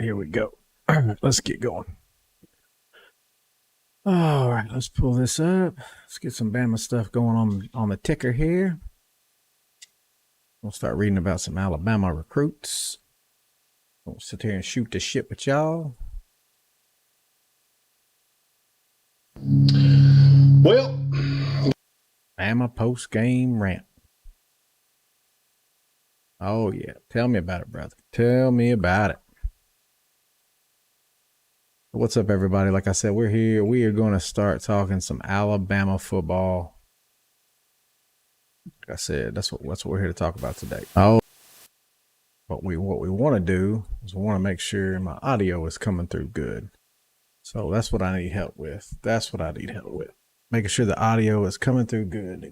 here we go. All right, let's get going. All right, let's pull this up. Let's get some Bama stuff going on the ticker here. We'll start reading about some Alabama recruits. We'll sit here and shoot the shit with y'all. Well, Bama post-game rant. Oh, yeah. Tell me about it, brother. Tell me about it. What's up, everybody? Like I said, we're here. We are going to start talking some Alabama football. Like I said, that's what we're here to talk about today. Oh, what we want to do is we want to make sure my audio is coming through good. So that's what I need help with. Making sure the audio is coming through good.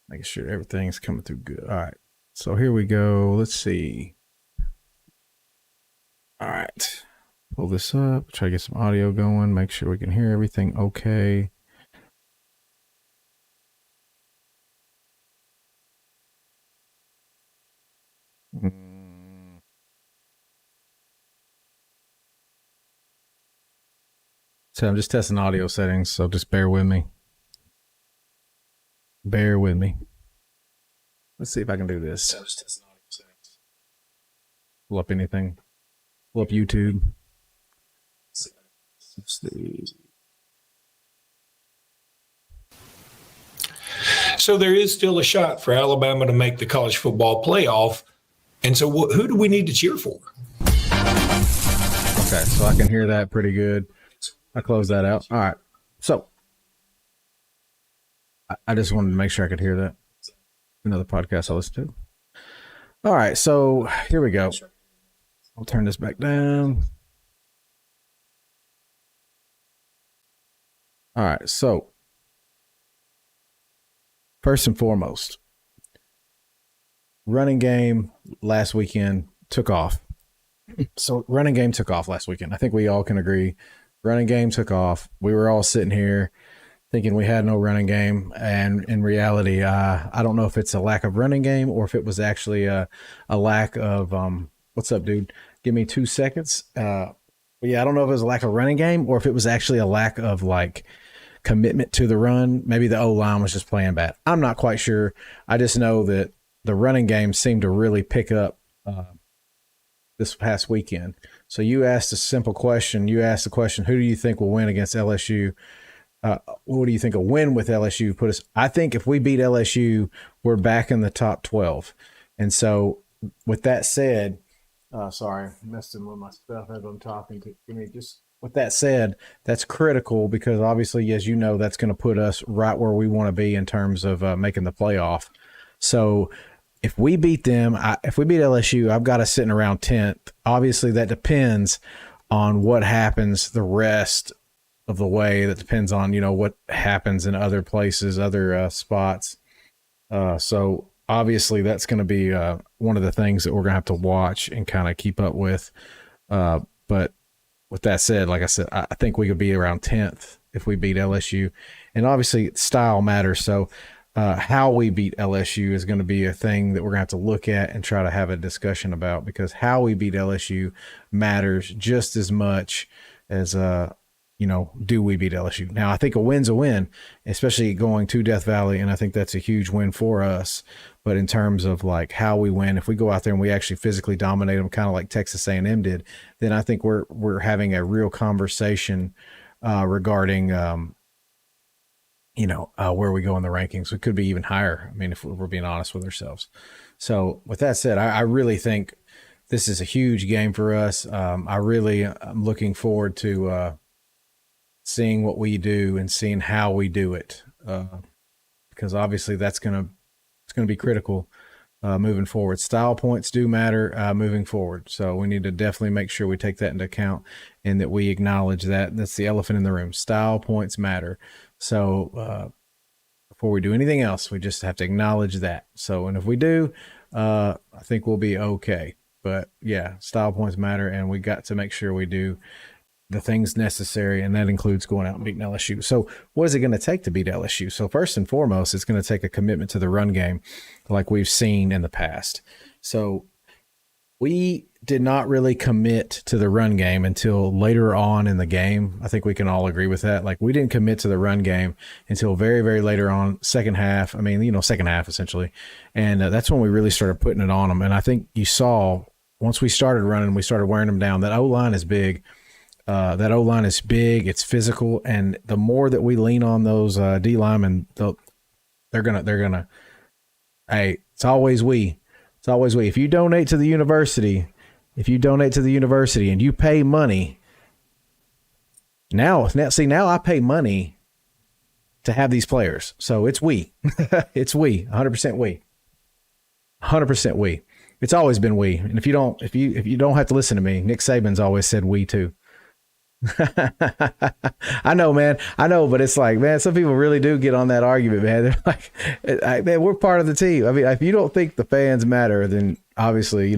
Making sure everything's coming through good. All right. So here we go. Let's see. All right. Pull this up. Try to get some audio going. Make sure we can hear everything okay. So I'm just testing audio settings, so just bear with me. Let's see if I can do this. Pull up anything. Pull up YouTube. Let's see. so there is still a shot for Alabama to make the college football playoff. And so who do we need to cheer for? Okay, so I can hear that pretty good. I closed that out. All right. So I just wanted to make sure I could hear that. Another podcast I listen to. All right, so here we go. I'll turn this back down. All right, so first and foremost, running game last weekend took off. So running game took off last weekend. I think we all can agree. Running game took off. We were all sitting here thinking we had no running game, and in reality, I don't know if it's a lack of running game or if it was actually a lack of what's up, dude? Give me 2 seconds. But yeah, I don't know if it was a lack of running game or if it was actually a lack of like commitment to the run. Maybe the O-line was just playing bad. I'm not quite sure. I just know that the running game seemed to really pick up this past weekend. So you asked a simple question. You asked the question, who do you think will win against LSU? What do you think a win with LSU put us? I think if we beat LSU, we're back in the top 12. And so with that said, sorry, messing with my stuff as I'm talking to me. Just with that said, that's critical because obviously, as you know, that's going to put us right where we want to be in terms of making the playoff. So if we beat them, if we beat LSU, I've got us sitting around 10th. Obviously, that depends on what happens the rest of the way. That depends on, what happens in other places, other spots. So obviously, that's going to be one of the things that we're going to have to watch and kind of keep up with. But with that said, like I said, I think we could be around 10th if we beat LSU. And obviously, style matters. So how we beat LSU is going to be a thing that we're going to have to look at and try to have a discussion about, because how we beat LSU matters just as much as, do we beat LSU? Now, I think a win's a win, especially going to Death Valley, and I think that's a huge win for us. But in terms of like how we win, if we go out there and we actually physically dominate them, kind of like Texas A&M did, then I think we're having a real conversation regarding where we go in the rankings. We could be even higher. I mean, if we're being honest with ourselves. So with that said, I really think this is a huge game for us. I'm looking forward to seeing what we do and seeing how we do it, because obviously it's going to be critical moving forward. Style points do matter moving forward, so we need to definitely make sure we take that into account and that we acknowledge that. That's the elephant in the room. Style points matter. So before we do anything else, we just have to acknowledge that. So, and if we do, I think we'll be okay. But yeah, style points matter, and we got to make sure we do the things necessary, and that includes going out and beating LSU. So what is it going to take to beat LSU? So first and foremost, it's going to take a commitment to the run game like we've seen in the past. So We did not really commit to the run game until later on in the game. I think we can all agree with that. Like, we didn't commit to the run game until very, very later on, second half. I mean, second half essentially. And that's when we really started putting it on them. And I think you saw once we started running, we started wearing them down. That O-line is big. That O-line is big. It's physical. And the more that we lean on those D linemen, they're gonna. Hey, it's always we. It's always we. If you donate to the university, and you pay money, now I pay money to have these players. So it's we. It's we. 100% we. 100% we. It's always been we. And if you don't have to listen to me, Nick Saban's always said we too. I know, man. I know, but it's like, man, some people really do get on that argument, man. They're like, man, we're part of the team. I mean, if you don't think the fans matter, then obviously,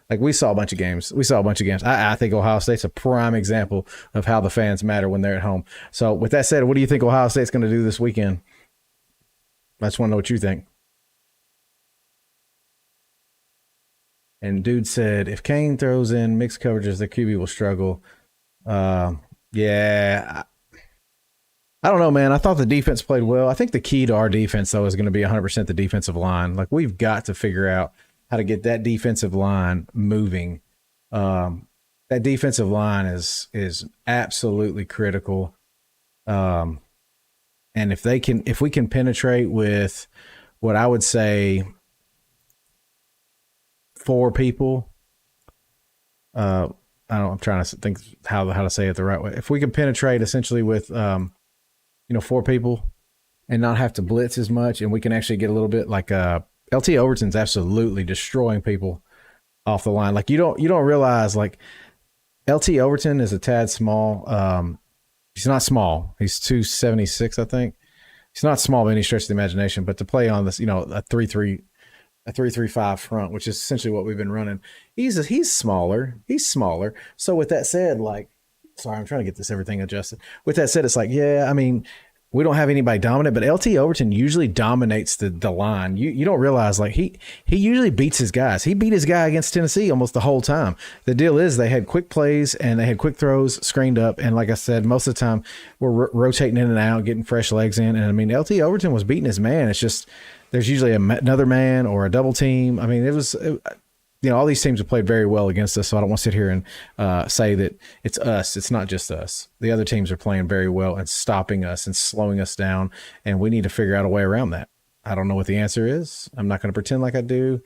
like we saw a bunch of games. I think Ohio State's a prime example of how the fans matter when they're at home. So with that said, what do you think Ohio State's going to do this weekend? I just want to know what you think. And dude said, if Kane throws in mixed coverages, the QB will struggle. Yeah, I don't know, man. I thought the defense played well. I think the key to our defense, though, is going to be 100% the defensive line. Like, we've got to figure out how to get that defensive line moving. That defensive line is absolutely critical. And if we can penetrate with what I would say 4 people, I'm trying to think how to say it the right way. If we can penetrate essentially with 4 people and not have to blitz as much, and we can actually get a little bit like LT Overton's absolutely destroying people off the line. Like, you don't realize, like, LT Overton is a tad small. He's not small. He's 276, I think. He's not small by any stretch of the imagination, but to play on this, a 3-3-5 front, which is essentially what we've been running. He's smaller. So with that said, like, sorry, I'm trying to get everything adjusted. With that said, it's like, yeah, I mean, we don't have anybody dominant, but LT Overton usually dominates the line. You don't realize, like, he usually beats his guys. He beat his guy against Tennessee almost the whole time. The deal is they had quick plays and they had quick throws screened up. And like I said, most of the time we're rotating in and out, getting fresh legs in. And I mean, LT Overton was beating his man. It's just there's usually another man or a double team. I mean, all these teams have played very well against us, so I don't want to sit here and say that it's us. It's not just us. The other teams are playing very well and stopping us and slowing us down, and we need to figure out a way around that. I don't know what the answer is. I'm not going to pretend like I do,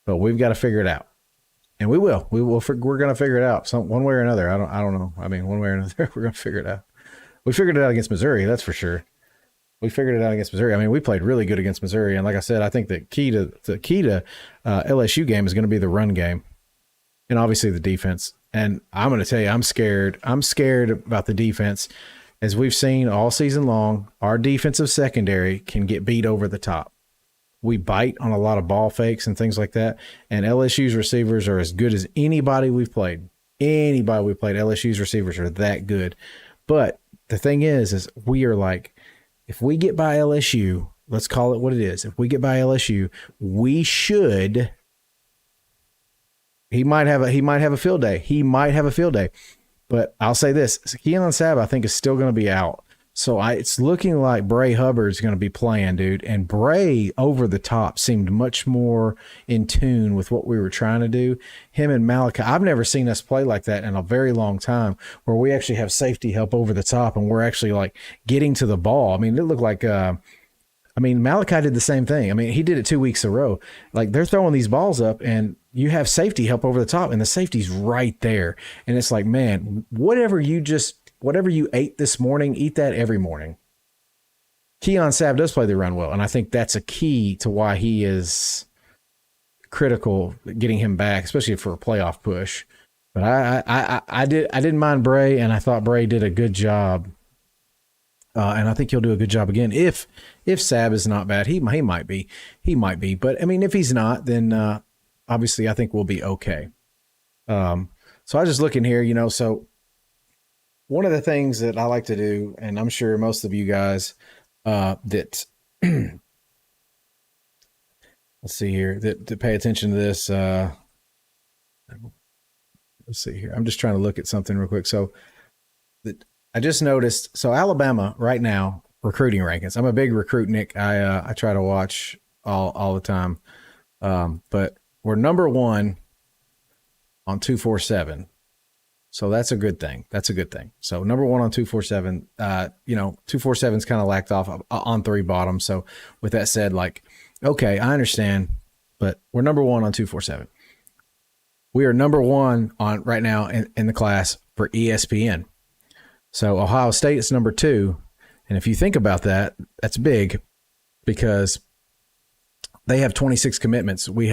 but we've got to figure it out, and we will. We're going to figure it out one way or another. I don't know. I mean, one way or another, we're going to figure it out. We figured it out against Missouri, that's for sure. We figured it out against Missouri. I mean, we played really good against Missouri, and like I said, I think the key to LSU game is going to be the run game, and obviously the defense. And I'm going to tell you, I'm scared. I'm scared about the defense, as we've seen all season long. Our defensive secondary can get beat over the top. We bite on a lot of ball fakes and things like that, and LSU's receivers are as good as anybody we've played. LSU's receivers are that good, but the thing is we are like, if we get by LSU, let's call it what it is. If we get by LSU, we should. He might have a field day. But I'll say this: Keelan Sabb, I think, is still going to be out. So it's looking like Bray Hubbard's going to be playing, dude. And Bray over the top seemed much more in tune with what we were trying to do. Him and Malachi, I've never seen us play like that in a very long time, where we actually have safety help over the top and we're actually like getting to the ball. I mean, it looked like, Malachi did the same thing. I mean, he did it 2 weeks in a row. Like, they're throwing these balls up and you have safety help over the top and the safety's right there. And it's like, man, whatever you ate this morning, eat that every morning. Keelan Sabb does play the run well, and I think that's a key to why he is critical, getting him back, especially for a playoff push. But I didn't mind Bray, and I thought Bray did a good job. And I think he'll do a good job again. If Sabb is not bad, he might be. But I mean, if he's not, then obviously I think we'll be okay. So I was just looking here, so one of the things that I like to do, and I'm sure most of you guys that let's see here, that pay attention to this, let's see here. I'm just trying to look at something real quick. So I just noticed. So Alabama right now recruiting rankings. I'm a big recruit, Nick. I try to watch all the time. But we're number one on 247. So that's a good thing. That's a good thing. So number one on 247. 247's kind of lacked off on three bottom. So with that said, like, okay, I understand, but we're number one on 247. We are number one on right now in the class for ESPN. So Ohio State is number two. And if you think about that, that's big because they have 26 commitments. We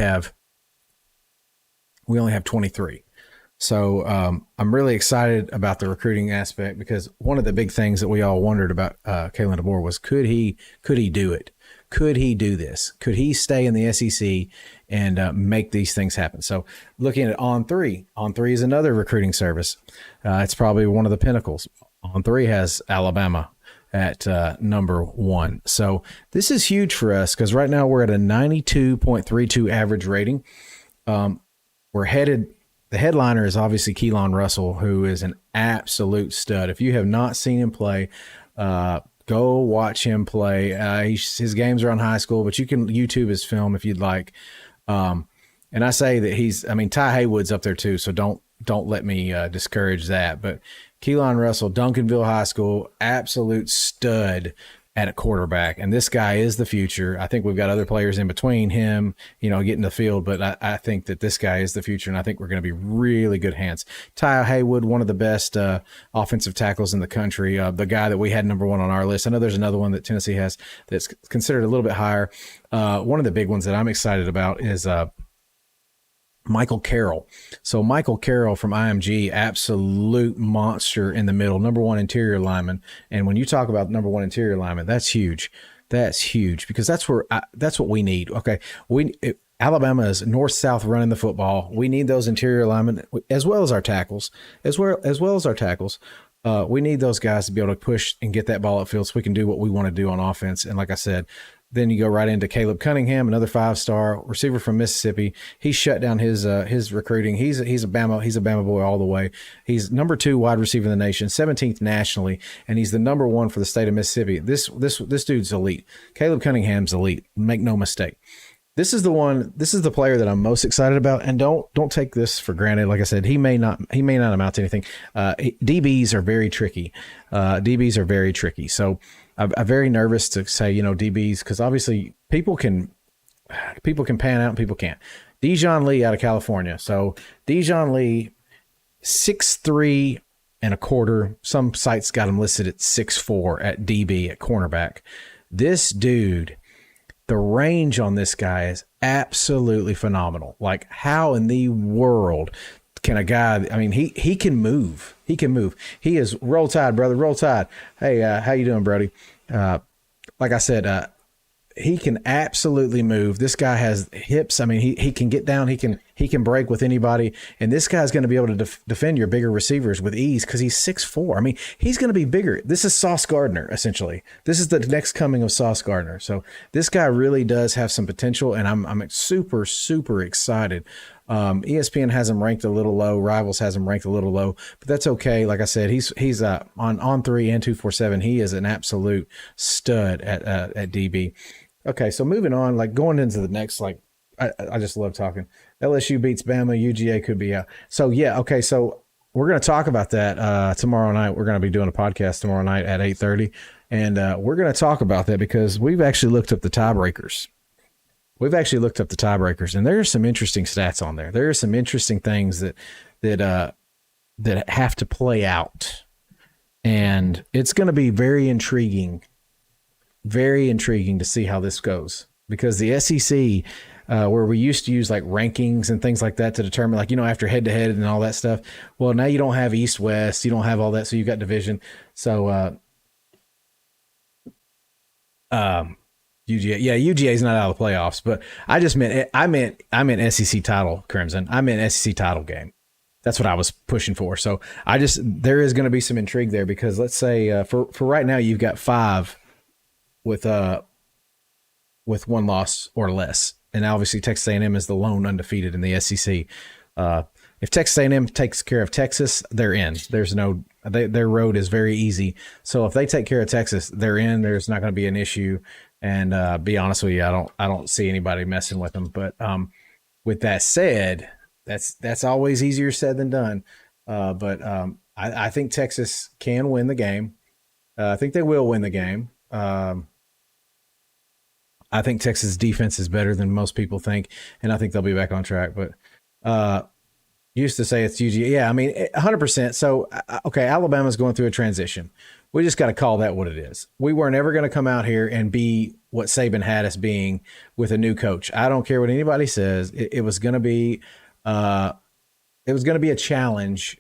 only have 23. So I'm really excited about the recruiting aspect because one of the big things that we all wondered about Kalen DeBoer was could he do it? Could he do this? Could he stay in the SEC and make these things happen? So looking at On3 is another recruiting service. It's probably one of the pinnacles. On3 has Alabama at number one. So this is huge for us because right now we're at a 92.32 average rating. We're headed. The headliner is obviously Keelan Russell, who is an absolute stud. If you have not seen him play, go watch him play. His games are on high school, but you can YouTube his film if you'd like. And I say that Ty Haywood's up there too, so don't let me discourage that. But Keelan Russell, Duncanville High School, absolute stud at a quarterback. And this guy is the future. I think we've got other players in between him, getting the field, but I think that this guy is the future, and I think we're going to be really good hands. Ty Haywood, one of the best offensive tackles in the country, the guy that we had number one on our list. I know there's another one that Tennessee has that's considered a little bit higher. One of the big ones that I'm excited about is Michael Carroll. So Michael Carroll from IMG, absolute monster in the middle, number one interior lineman. And when you talk about number one interior lineman, that's huge. That's huge because that's what we need. Okay, Alabama is north-south running the football. We need those interior linemen as well as our tackles, we need those guys to be able to push and get that ball upfield so we can do what we want to do on offense. And like I said, then you go right into Caleb Cunningham, another 5-star receiver from Mississippi. He shut down his recruiting. He's a Bama boy all the way. He's number 2 wide receiver in the nation, 17th nationally, and he's the number 1 for the state of Mississippi. This dude's elite. Caleb Cunningham's elite. Make no mistake. This is the player that I'm most excited about, and don't take this for granted. Like I said, he may not amount to anything. DBs are very tricky. So I'm very nervous to say, DBs, because obviously people can pan out and people can't. Dijon Lee out of California. So Dijon Lee, 6'3" and a quarter. Some sites got him listed at 6'4" at DB at cornerback. This dude, the range on this guy is absolutely phenomenal. Like, how in the world can a guy, he can move. He can move. He is roll tide, brother, roll tide. Hey, how you doing, Brody? Like I said, he can absolutely move. This guy has hips. He can get down. He can break with anybody. And this guy's going to be able to defend your bigger receivers with ease because he's 6'4". He's going to be bigger. This is Sauce Gardner, essentially. This is the next coming of Sauce Gardner. So this guy really does have some potential, and I'm super, super excited. ESPN has him ranked a little low. Rivals has him ranked a little low, but that's okay. Like I said, he's on 3 and 247. He is an absolute stud at DB. Okay, so moving on, like going into the next, like I just love talking. LSU beats Bama. UGA could be out. So yeah, okay. So we're going to talk about that tomorrow night. We're going to be doing a podcast tomorrow night at 8:30, and we're going to talk about that because we've actually looked up the tiebreakers. And there are some interesting stats on there. There are some interesting things that have to play out, and it's going to be very intriguing to see how this goes, because the SEC, where we used to use like rankings and things like that to determine, like, after head to head and all that stuff. Well, now you don't have East West, you don't have all that, so you got division. So UGA is not out of the playoffs, but I meant SEC title, Crimson. I meant SEC title game. That's what I was pushing for. So there is going to be some intrigue there, because let's say for right now you've got 5 with 1 loss or less, and obviously Texas A&M is the lone undefeated in the SEC. if Texas A&M takes care of Texas, they're in. Their road is very easy. So if they take care of Texas, they're in. There's not going to be an issue. And be honest with you, I don't see anybody messing with them. But with that said, that's always easier said than done. But I think Texas can win the game. I think they will win the game. I think Texas defense is better than most people think, and I think they'll be back on track. But used to say it's UGA. Yeah, I mean, 100%. So, okay, Alabama's going through a transition. We just got to call that what it is. We weren't ever going to come out here and be what Saban had us being with a new coach. I don't care what anybody says. It was going to be a challenge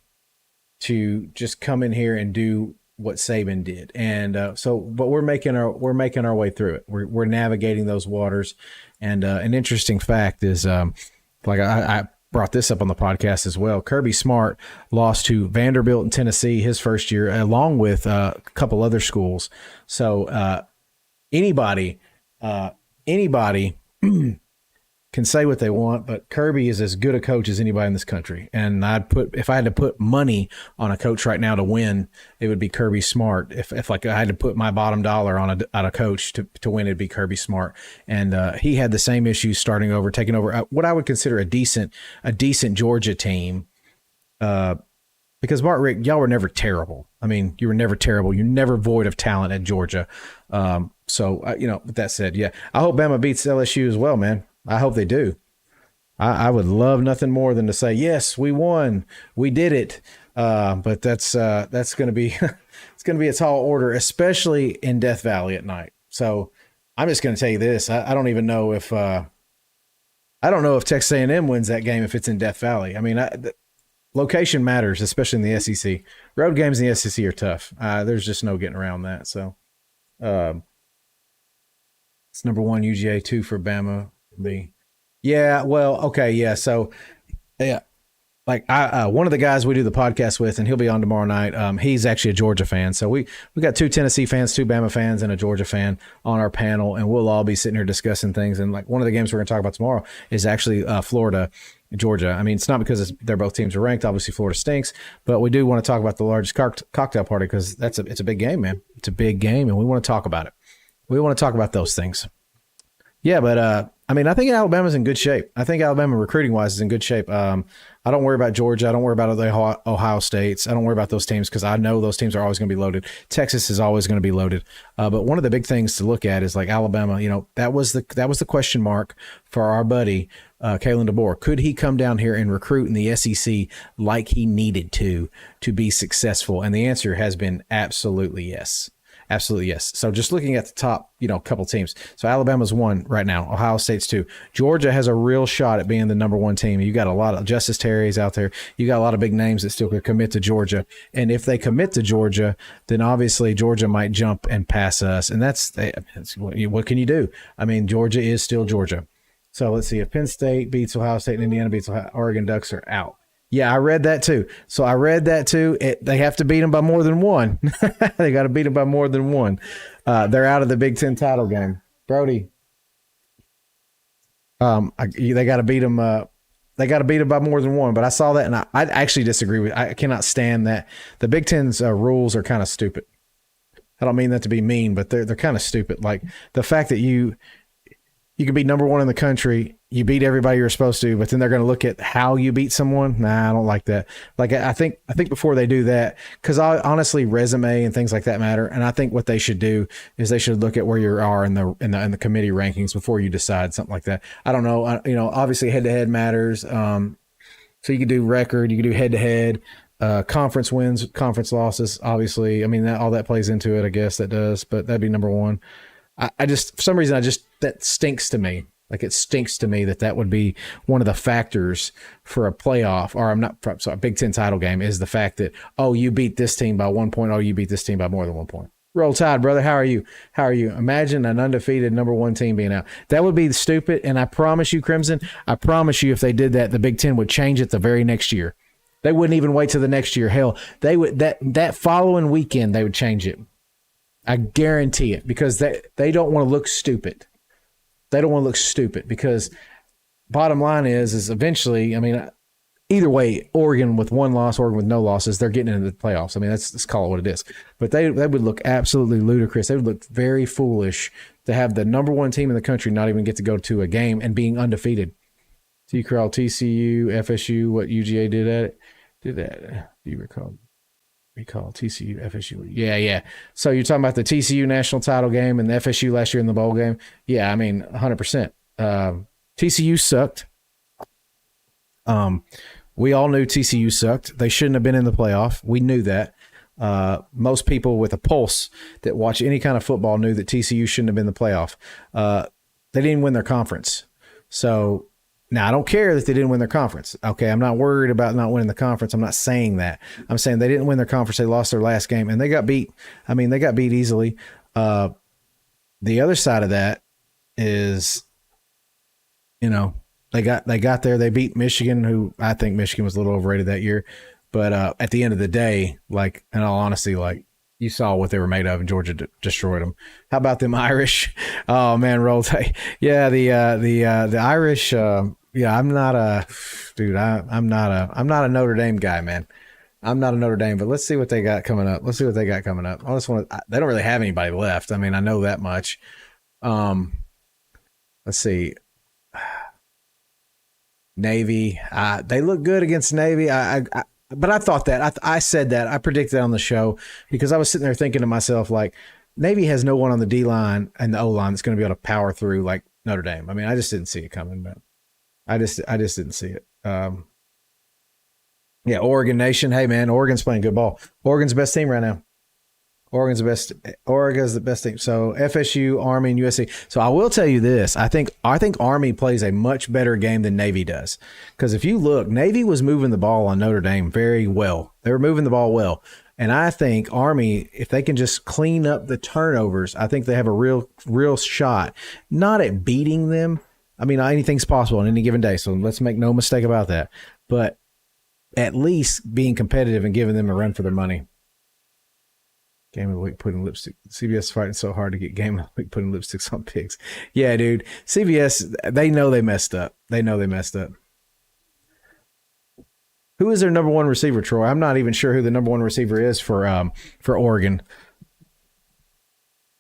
to just come in here and do what Saban did. And but we're making our way through it. We're navigating those waters. And an interesting fact is, like I brought this up on the podcast as well. Kirby Smart lost to Vanderbilt in Tennessee his first year, along with a couple other schools. So anybody can say what they want, but Kirby is as good a coach as anybody in this country. And if I had to put money on a coach right now to win, it would be Kirby Smart. If like I had to put my bottom dollar on a coach to win, it'd be Kirby Smart. And he had the same issues taking over what I would consider a decent Georgia team. Because Mark Richt, y'all were never terrible. I mean, you were never terrible. You're never void of talent at Georgia. So with that said, yeah, I hope Bama beats LSU as well, man. I hope they do. I would love nothing more than to say, yes, we won, we did it. But that's going to be it's going to be a tall order, especially in Death Valley at night. So I'm just going to tell you this: I don't even know if Texas A&M wins that game if it's in Death Valley. I mean, location matters, especially in the SEC. Road games in the SEC are tough. There's just no getting around that. So it's number 1 UGA, 2 for Bama. Yeah, well, okay, yeah. So, yeah, like one of the guys we do the podcast with, and he'll be on tomorrow night. He's actually a Georgia fan, so we got 2 Tennessee fans, 2 Bama fans, and a Georgia fan on our panel, and we'll all be sitting here discussing things. And like one of the games we're going to talk about tomorrow is actually Florida, Georgia. I mean, it's not because they're both teams are ranked. Obviously, Florida stinks, but we do want to talk about the largest cocktail party because it's a big game, man. It's a big game, and we want to talk about it. We want to talk about those things. Yeah, but I mean, I think Alabama's in good shape. I think Alabama recruiting-wise is in good shape. I don't worry about Georgia. I don't worry about the Ohio States. I don't worry about those teams because I know those teams are always going to be loaded. Texas is always going to be loaded. But one of the big things to look at is like Alabama. That was the question mark for our buddy Kalen DeBoer. Could he come down here and recruit in the SEC like he needed to be successful? And the answer has been absolutely yes. Absolutely, yes. So just looking at the top, couple teams. So Alabama's 1 right now. Ohio State's 2. Georgia has a real shot at being the number 1 team. You got a lot of Justice Terry's out there. You got a lot of big names that still could commit to Georgia. And if they commit to Georgia, then obviously Georgia might jump and pass us. And that's what can you do? I mean, Georgia is still Georgia. So let's see. If Penn State beats Ohio State and Indiana beats Ohio, Oregon Ducks are out. Yeah, I read that too. They have to beat them by more than 1. They got to beat them by more than 1. They're out of the Big Ten title game. Brody, they got to beat them. They got to beat them by more than 1. But I saw that, and I actually disagree with. I cannot stand that. The Big Ten's rules are kind of stupid. I don't mean that to be mean, but they're kind of stupid. Like the fact that you can be number 1 in the country. You beat everybody you're supposed to, but then they're going to look at how you beat someone. Nah, I don't like that. Like I think before they do that, because honestly, resume and things like that matter. And I think what they should do is they should look at where you are in the committee rankings before you decide something like that. I don't know. Obviously head to head matters. So you can do record, you can do head to head, conference wins, conference losses. Obviously, I mean all that plays into it. I guess that does, but that'd be number 1. I just for some reason that stinks to me. Like it stinks to me that would be one of the factors for a playoff, or a Big Ten title game is the fact that, you beat this team by 1 point. You beat this team by more than 1 point. Roll Tide, brother. How are you? Imagine an undefeated number 1 team being out. That would be stupid. And I promise you, Crimson, if they did that, the Big Ten would change it the very next year. They wouldn't even wait till the next year. Hell, they would that following weekend, they would change it. I guarantee it, because they don't want to look stupid. They don't want to look stupid because bottom line is eventually, I mean, either way, Oregon with one loss, Oregon with no losses, they're getting into the playoffs. I mean, let's call it what it is. But they would look absolutely ludicrous. They would look very foolish to have the number one team in the country not even get to go to a game and being undefeated. T-Crawl, TCU, FSU, what UGA did at it? Did that? Do you recall TCU, FSU? Yeah. So you're talking about the TCU national title game and the FSU last year in the bowl game? Yeah, I mean, 100%. TCU sucked. We all knew TCU sucked. They shouldn't have been in the playoff. We knew that. Most people with a pulse that watch any kind of football knew that TCU shouldn't have been in the playoff. They didn't win their conference. So now I don't care that they didn't win their conference. Okay, I'm not worried about not winning the conference. I'm not saying that. I'm saying they didn't win their conference. They lost their last game and they got beat. I mean, they got beat easily. The other side of that is, they got there. They beat Michigan, who I think Michigan was a little overrated that year. But at the end of the day, like, in all honesty, like, you saw what they were made of, and Georgia destroyed them. How about them Irish? Oh man, roll tide. Yeah, the Irish. I'm not a dude. I'm not a Notre Dame guy, man. I'm not a Notre Dame, but let's see what they got coming up. I just want to. They don't really have anybody left. I mean, I know that much. Let's see. Navy. They look good against Navy. But I thought that. I said that. I predicted that on the show because I was sitting there thinking to myself, like, Navy has no one on the D line and the O line that's going to be able to power through like Notre Dame. I mean, I just didn't see it coming, but I just didn't see it. Yeah, Oregon Nation. Hey, man, Oregon's playing good ball. Oregon's the best team right now. Oregon's the best team. So FSU, Army, and USC. So I will tell you this: I think Army plays a much better game than Navy does. Because if you look, Navy was moving the ball on Notre Dame very well. They were moving the ball well, and I think Army, if they can just clean up the turnovers, I think they have a real shot. Not at beating them. I mean, anything's possible on any given day. So let's make no mistake about that. But at least being competitive and giving them a run for their money. Game of the week putting lipstick. CBS fighting so hard to get game of the week putting lipsticks on pigs. Yeah, dude. CBS, they know they messed up. Who is their number one receiver, Troy? I'm not even sure who the number one receiver is for Oregon.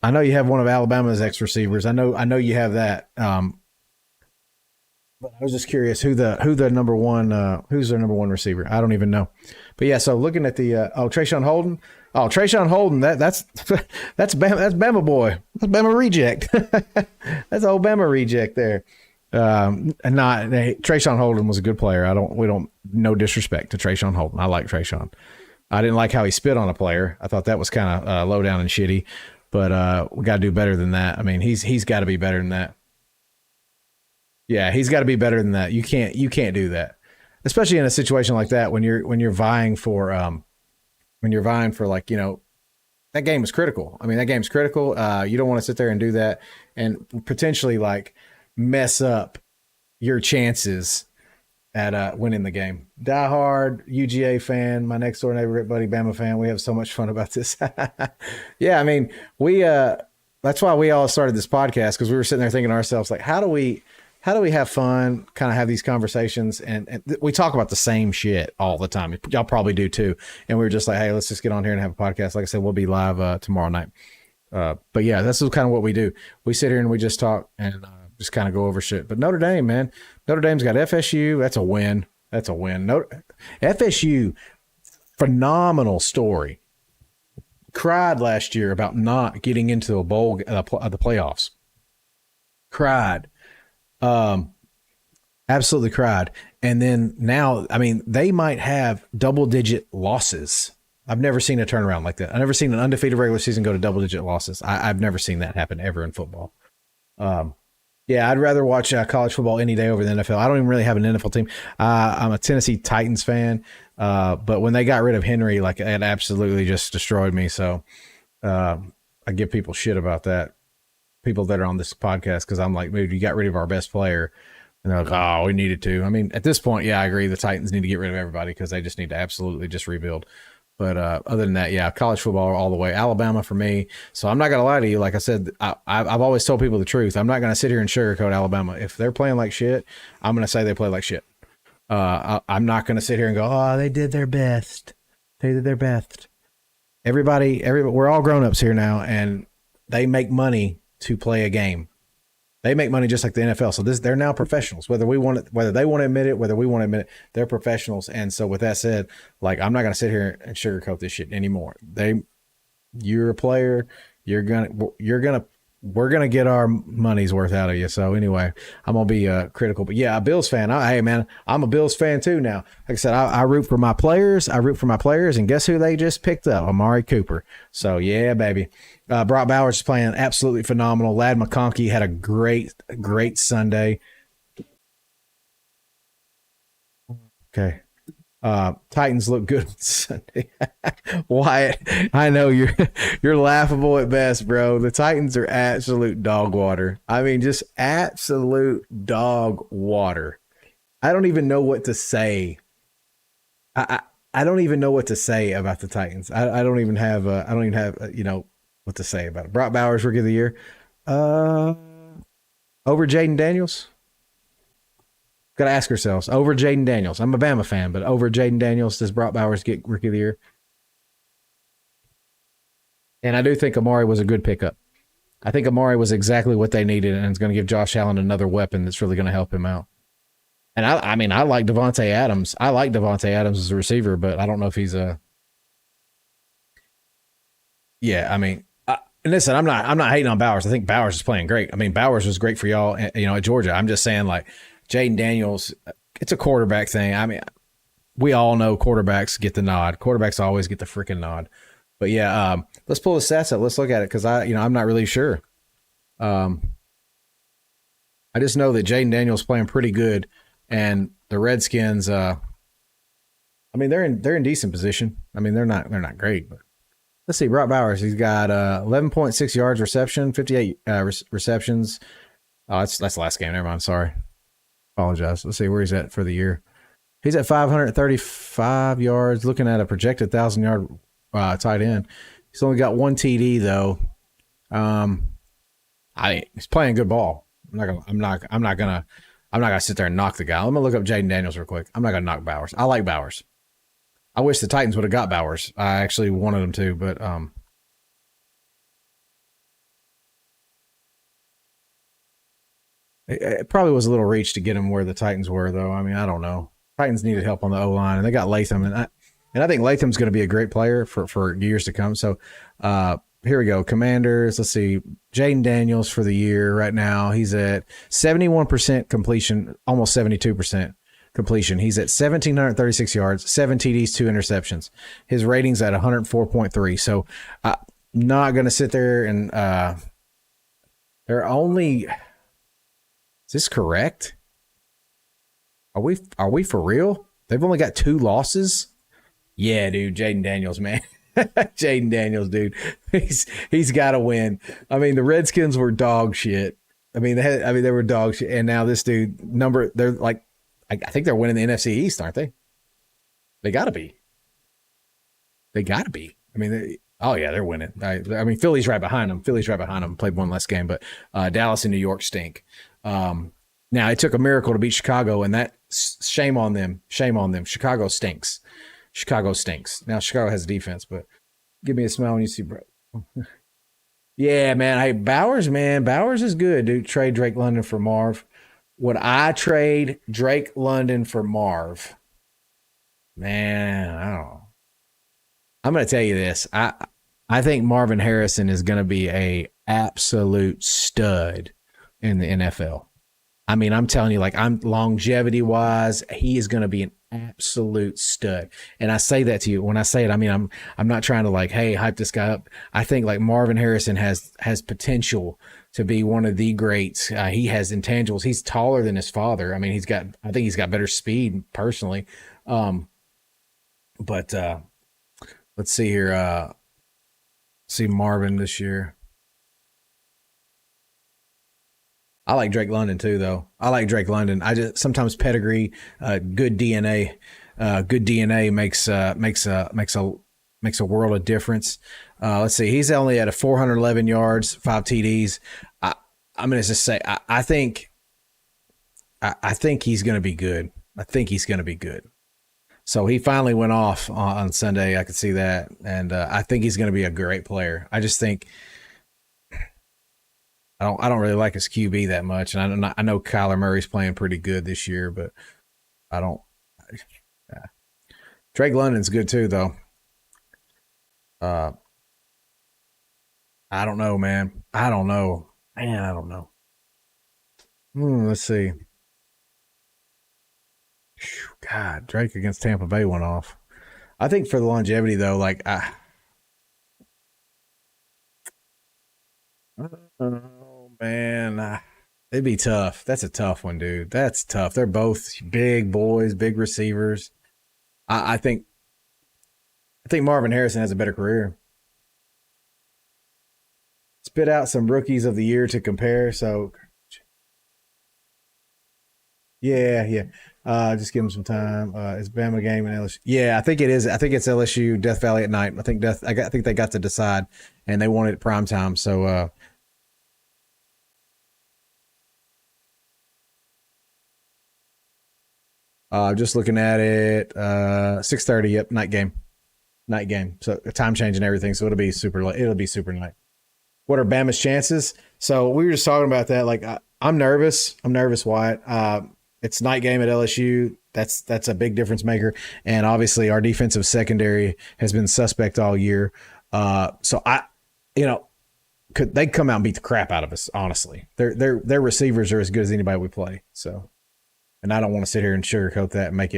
I know you have one of Alabama's ex receivers. I know you have that. But I was just curious who's their number one receiver. I don't even know. But yeah, so looking at the Trayshawn Holden. Oh, Trayshawn Holden, that's Bama boy. That's Bama reject. That's old Bama reject there. Trayshawn Holden was a good player. No disrespect to Trayshawn Holden. I like Trayshawn. I didn't like how he spit on a player. I thought that was kind of low down and shitty. But we got to do better than that. I mean, he's got to be better than that. Yeah, he's got to be better than that. You can't do that, especially in a situation like that when you're vying for like, that game is critical. I mean, that game's critical. You don't want to sit there and do that and potentially like mess up your chances at winning the game. Die hard UGA fan, my next door neighbor, buddy, Bama fan. We have so much fun about this. Yeah, I mean, that's why we all started this podcast, because we were sitting there thinking to ourselves, like, how do we have fun, kind of have these conversations? And we talk about the same shit all the time. Y'all probably do too. And we were just like, hey, let's just get on here and have a podcast. Like I said, we'll be live tomorrow night. But yeah, this is kind of what we do. We sit here and we just talk and just kind of go over shit. But Notre Dame, man, Notre Dame's got FSU. That's a win. FSU, phenomenal story. Cried last year about not getting into a bowl, the playoffs. Cried. Absolutely cried. And then now, I mean, they might have double-digit losses. I've never seen a turnaround like that. I've never seen an undefeated regular season go to double-digit losses. I've never seen that happen ever in football. Yeah, I'd rather watch college football any day over the NFL. I don't even really have an NFL team. I'm a Tennessee Titans fan, but when they got rid of Henry, like, it absolutely just destroyed me. So I give people shit about that. People that are on this podcast, because I'm like, dude, you got rid of our best player. And they're like, oh, we needed to. I mean, at this point, yeah, I agree. The Titans need to get rid of everybody because they just need to absolutely just rebuild. But other than that, yeah, college football all the way. Alabama for me. So I'm not going to lie to you. Like I said, I've always told people the truth. I'm not going to sit here and sugarcoat Alabama. If they're playing like shit, I'm going to say they play like shit. I'm not going to sit here and go, oh, they did their best. They did their best. Everybody, we're all grown ups here now, and they make money to play a game. They make money just like the NFL. So they're now professionals. Whether they want to admit it, whether we want to admit it, they're professionals. And so with that said, like I'm not going to sit here and sugarcoat this shit anymore. You're a player. We're gonna get our money's worth out of you. So anyway, I'm gonna be critical, but yeah, a Bills fan. Hey man, I'm a Bills fan too now. Like I said, I root for my players. And guess who they just picked up? Amari Cooper. So yeah, baby. Brock Bowers is playing absolutely phenomenal. Lad McConkey had a great Sunday. Okay. Titans look good on Sunday. Wyatt, I know you're laughable at best, bro. The Titans are absolute dog water. I mean, just absolute dog water. I don't even know what to say. I don't even know what to say about the Titans. I don't even have what to say about it. Brock Bowers, Rookie of the Year. Over Jaden Daniels. Got to ask ourselves, over Jaden Daniels. I'm a Bama fan, but over Jaden Daniels, does Brock Bowers get Rookie of the Year? And I do think Amari was a good pickup. I think Amari was exactly what they needed, and it's going to give Josh Allen another weapon that's really going to help him out. And I mean, I like Devontae Adams. I like Devontae Adams as a receiver, but I don't know if he's a. Yeah, I mean, and listen, I'm not hating on Bowers. I think Bowers is playing great. I mean, Bowers was great for y'all, at Georgia. I'm just saying, like, Jaden Daniels, it's a quarterback thing. I mean, we all know quarterbacks get the nod. Quarterbacks always get the freaking nod. But yeah, let's pull the stats up. Let's look at it because I'm not really sure. I just know that Jaden Daniels playing pretty good, and the Redskins. I mean, they're in decent position. I mean, they're not great, but let's see. Brock Bowers, he's got 11.6 yards reception, 58 receptions. Oh, that's the last game. Never mind. Sorry. Apologize. Let's see where he's at for the year. He's at 535 yards, looking at a projected 1,000-yard tight end. He's only got one TD though. He's playing good ball. I'm not gonna sit there and knock the guy. Let me look up Jaden Daniels real quick. I'm not gonna knock Bowers. I like Bowers. I wish the Titans would have got Bowers. I actually wanted them to, but it probably was a little reach to get him where the Titans were, though. I mean, I don't know. Titans needed help on the O-line, and they got Latham, and I think Latham's going to be a great player for years to come. So here we go. Commanders, let's see. Jaden Daniels for the year right now, he's at 71% completion, almost 72% completion. He's at 1,736 yards, 7 TDs, 2 interceptions. His rating's at 104.3. So I'm not going to sit there and they're only... Is this correct? Are we for real? They've only got 2 losses? Yeah, dude, Jaden Daniels, man. Jaden Daniels, dude. He's got to win. I mean, the Redskins were dog shit. They were dog shit, and now this dude they're like, I think they're winning the NFC East, aren't they? They got to be. I mean, they're winning. I mean, Philly's right behind them. Played one less game, but Dallas and New York stink. Now it took a miracle to beat Chicago, and that shame on them. Chicago stinks. Now Chicago has a defense, but give me a smile when you see Brett. Yeah, man. Hey, Bowers, man. Bowers is good, dude. Trade Drake London for Marv. Would I trade Drake London for Marv? Man, I don't know. I'm going to tell you this. I think Marvin Harrison is going to be a absolute stud in the NFL. I mean, I'm telling you, like, longevity wise, he is going to be an absolute stud. And I say that to you. When I say it, I mean, I'm not trying to like, hey, hype this guy up. I think like Marvin Harrison has potential to be one of the greats. He has intangibles. He's taller than his father. I mean, I think he's got better speed personally. But let's see here. See Marvin this year. I like Drake London too, though. I like Drake London. I just sometimes pedigree, good DNA, makes a world of difference. Let's see. He's only at 411 yards, 5 TDs. I'm going to just say I think he's going to be good. I think he's going to be good. So he finally went off on Sunday. I could see that, and I think he's going to be a great player. I just think I don't really like his QB that much, and I know Kyler Murray's playing pretty good this year, but I don't. Yeah. Drake London's good too, though. I don't know, man. I don't know. Man, I don't know. Let's see. God, Drake against Tampa Bay went off. I think for the longevity, though, like oh man, it'd be tough. That's a tough one, dude. That's tough. They're both big boys, big receivers. I think Marvin Harrison has a better career. Spit out some rookies of the year to compare. So, yeah. Just give them some time. It's Bama game and LSU. Yeah, I think it is. I think it's LSU Death Valley at night. I think they got to decide, and they wanted it prime time. So, just looking at it, 6:30. Yep, night game. So time change and everything. So it'll be super late. It'll be super night. What are Bama's chances? So we were just talking about that. Like I'm nervous. Wyatt. It's night game at LSU. That's a big difference maker. And obviously our defensive secondary has been suspect all year. So they come out and beat the crap out of us. Honestly, their receivers are as good as anybody we play. So, and I don't want to sit here and sugarcoat that and make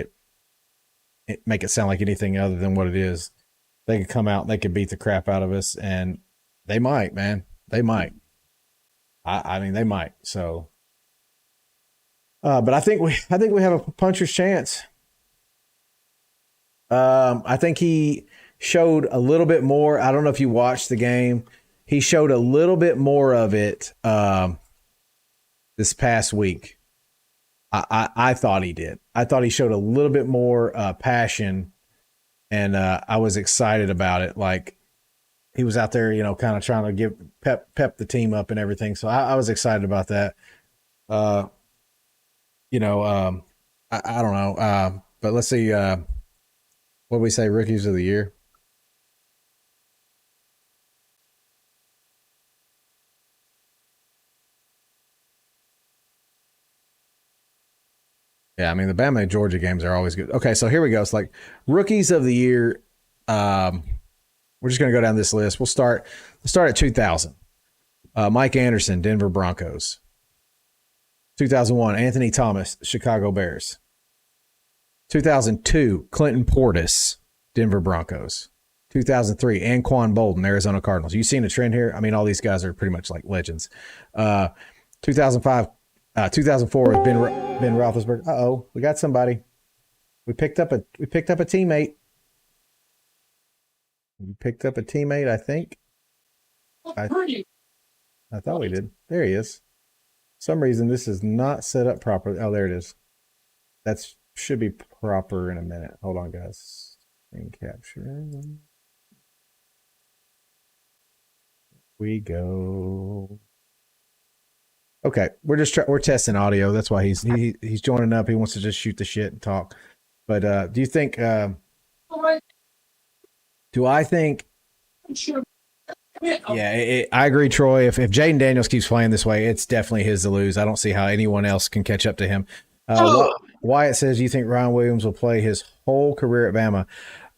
it sound like anything other than what it is. They could come out and they could beat the crap out of us, and they might, man. They might. I mean, they might. So, but I think we have a puncher's chance. I think he showed a little bit more. I don't know if you watched the game. He showed a little bit more of it this past week. I thought he did. I thought he showed a little bit more passion, and I was excited about it. Like he was out there, kind of trying to give pep the team up and everything. So I was excited about that. I don't know. But let's see. What do we say? Rookies of the year. Yeah, I mean the Bama and Georgia games are always good. Okay, so here we go. It's like rookies of the year. We're just going to go down this list. Let's start at 2000. Mike Anderson, Denver Broncos. 2001, Anthony Thomas, Chicago Bears. 2002, Clinton Portis, Denver Broncos. 2003, Anquan Bolden, Arizona Cardinals. You seen a trend here? I mean, all these guys are pretty much like legends. 2005, 2004 is Ben Roethlisberger. Uh-oh, we got somebody. We picked up a teammate. We picked up a teammate, I think. I thought we did. There he is. For some reason this is not set up properly. Oh, there it is. That should be proper in a minute. Hold on, guys. Screen capture. We go. Okay, we're testing audio. That's why he's joining up. He wants to just shoot the shit and talk. But do you think? Do I think? Yeah, I agree, Troy. If Jaden Daniels keeps playing this way, it's definitely his to lose. I don't see how anyone else can catch up to him. Wyatt says, "You think Ryan Williams will play his whole career at Bama?"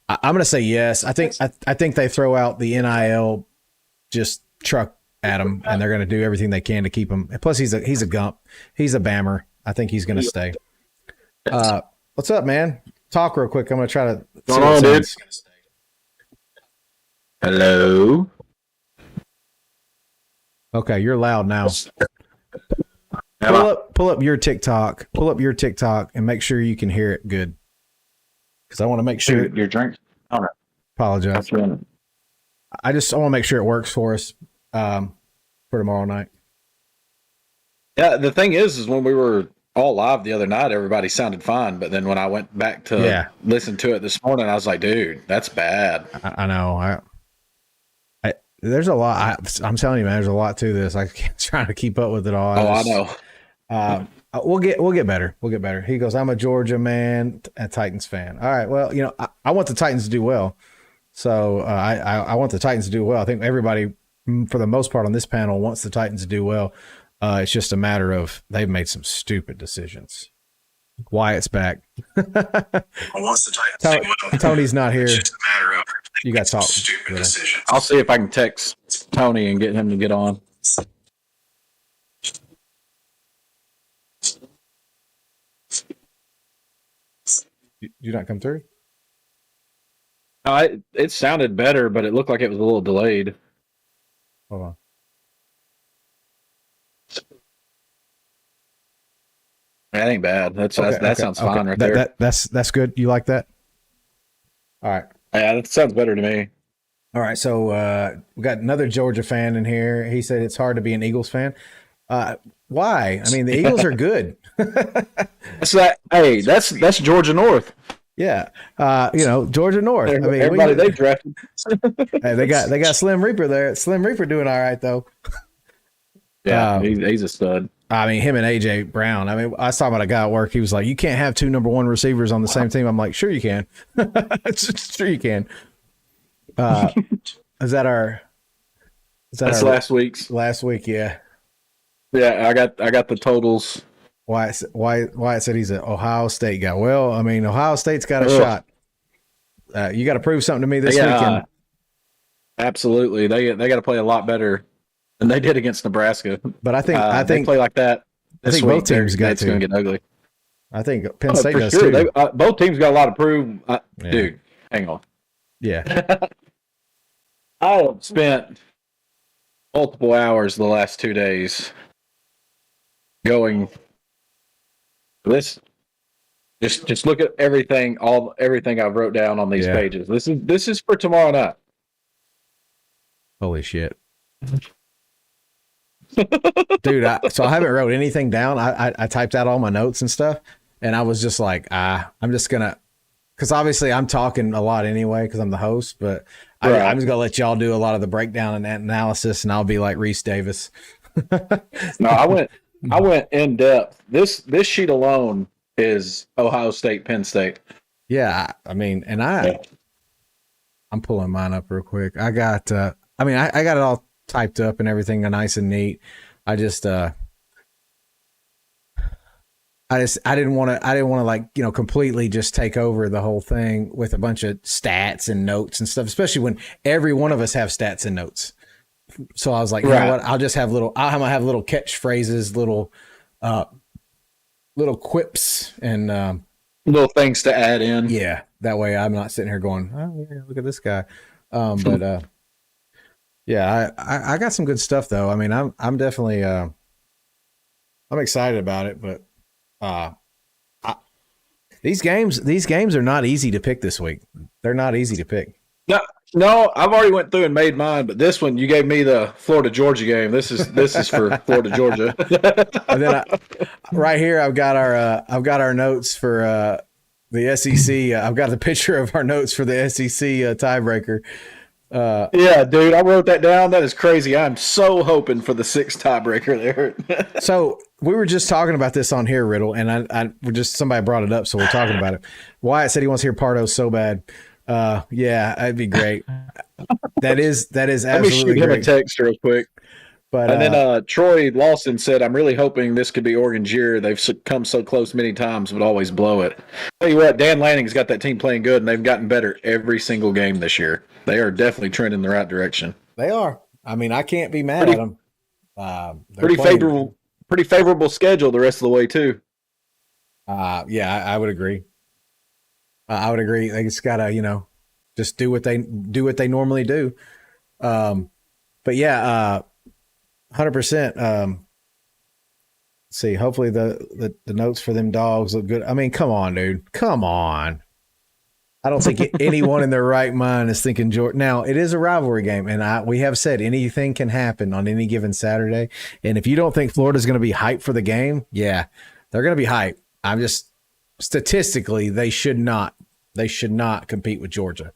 I'm going to say yes. I think they throw out the NIL just truck at him, and they're going to do everything they can to keep him. And plus, he's a gump. He's a Bammer. I think he's going to stay. What's up, man? Talk real quick. I'm going to try to. What's going on, dude? Hello. Okay, you're loud now. Pull up your TikTok. Pull up your TikTok and make sure you can hear it good. Because I want to make sure. Your drink? Oh, no. Apologize. I want to make sure it works for us for tomorrow night. Yeah, the thing is when we were all live the other night, everybody sounded fine. But then when I went back to listen to it this morning, I was like, dude, that's bad. I know. There's a lot. I'm telling you, man, there's a lot to this. I can't try to keep up with it all. I know. We'll get better. We'll get better. He goes, I'm a Georgia man, a Titans fan. All right. Well, I want the Titans to do well. So I want the Titans to do well. I think everybody, for the most part on this panel, wants the Titans to do well. It's just a matter of they've made some stupid decisions. Wyatt's back. Wants the Titans to do well. Tony's not here. It's just a matter of you got to talk. Stupid decisions. I'll see if I can text Tony and get him to get on. You not come through? It sounded better, but it looked like it was a little delayed. Hold on. That ain't bad. That sounds fine right there. That's good. You like that? All right. Yeah, that sounds better to me. All right. So we got another Georgia fan in here. He said it's hard to be an Eagles fan. Why? I mean, the Eagles are good. That's Georgia North. Yeah. Georgia North. I mean, everybody they drafted. Hey, they got Slim Reaper there. Slim Reaper doing all right though. Yeah, he's a stud. I mean, him and AJ Brown. I mean, I was talking about a guy at work. He was like, "You can't have two number one receivers on the same team." I'm like, "Sure you can. Sure you can." Is that our? That's last week's. Last week, yeah. Yeah, I got the totals. Wyatt said he's an Ohio State guy. Well, I mean, Ohio State's got a shot. You got to prove something to me this weekend. Absolutely, they got to play a lot better than they did against Nebraska. But I think they play like that. I think both teams got it's going to get ugly. I think Penn State does sure. too. Both teams got a lot to prove. Dude, hang on. Yeah, I have spent multiple hours the last 2 days going. This just look at everything I've wrote down on these pages. This is for tomorrow night. Holy shit. Dude, so I haven't wrote anything down. I typed out all my notes and stuff, and I was just like, I'm just gonna, because obviously I'm talking a lot anyway because I'm the host, but I'm just gonna let y'all do a lot of the breakdown and analysis, and I'll be like Reese Davis. No, I went in depth. This sheet alone is Ohio State, Penn State. Yeah, I mean, and I'm pulling mine up real quick. I got I got it all typed up and everything nice and neat. I didn't want to like, completely just take over the whole thing with a bunch of stats and notes and stuff, especially when every one of us have stats and notes. So I was like, you know what? I'll just have little catchphrases, little quips and little things to add in. Yeah. That way I'm not sitting here going, oh yeah, look at this guy. Yeah, I got some good stuff though. I mean, I'm definitely I'm excited about it, but these games are not easy to pick this week. They're not easy to pick. No, I've already went through and made mine, but this one you gave me the Florida Georgia game. This is for Florida Georgia. And then right here I've got our notes for the SEC. I've got the picture of our notes for the SEC tiebreaker. Yeah, dude, I wrote that down. That is crazy. I'm so hoping for the 6th tiebreaker there. So we were just talking about this on here, Riddle, and somebody brought it up, so we're talking about it. Wyatt said he wants to hear Pardo so bad. Yeah, that'd be great. That is absolutely Let me shoot him a text real quick. But and then Troy Lawson said, "I'm really hoping this could be Oregon's year. They've come so close many times, but always blow it." Tell you what, Dan Lanning's got that team playing good, and they've gotten better every single game this year. They are definitely trending in the right direction. They are. I mean, I can't be mad at them. Pretty favorable schedule the rest of the way too. Yeah, I would agree. I would agree. They just gotta, just do what they normally do. But yeah, 100%. Let's see. Hopefully the notes for them dogs look good. I mean, come on, dude. Come on. I don't think anyone in their right mind is thinking Georgia. Now, it is a rivalry game, and we have said anything can happen on any given Saturday. And if you don't think Florida's going to be hyped for the game, yeah, they're going to be hyped. I'm just statistically they should not compete with Georgia.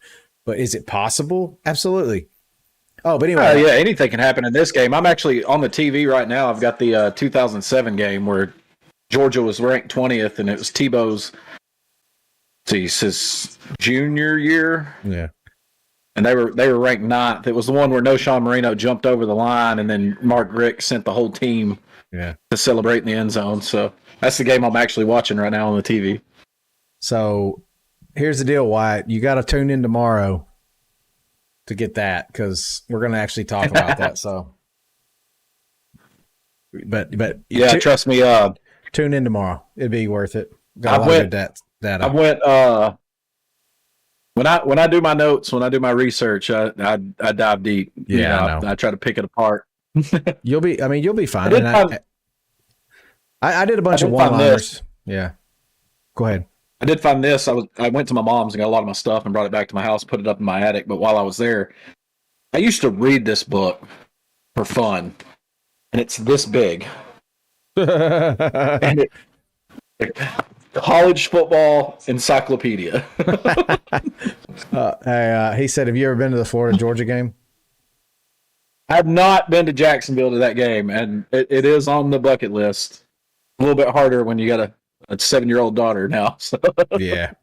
But is it possible? Absolutely. Oh, but anyway. Yeah, anything can happen in this game. I'm actually on the TV right now. I've got the 2007 game where Georgia was ranked 20th, and it was Tebow's his junior year. Yeah. And they were ranked 9th. It was the one where No Sean Marino jumped over the line, and then Mark Rick sent the whole team to celebrate in the end zone. So that's the game I'm actually watching right now on the TV. So here's the deal, Wyatt. You got to tune in tomorrow to get that, because we're going to actually talk about that. So, but yeah, trust me. Tune in tomorrow. It'd be worth it. Got a lot of good data. I went. When I do my notes, when I do my research, I dive deep. Yeah, I try to pick it apart. You'll be fine. I did a bunch of one-liners. Yeah. Go ahead. I did find this. I went to my mom's and got a lot of my stuff and brought it back to my house, put it up in my attic. But while I was there, I used to read this book for fun, and it's this big. And College Football Encyclopedia. He said, have you ever been to the Florida-Georgia game? I've not been to Jacksonville to that game, and it is on the bucket list. A little bit harder when you got a 7-year-old daughter now. So. Yeah.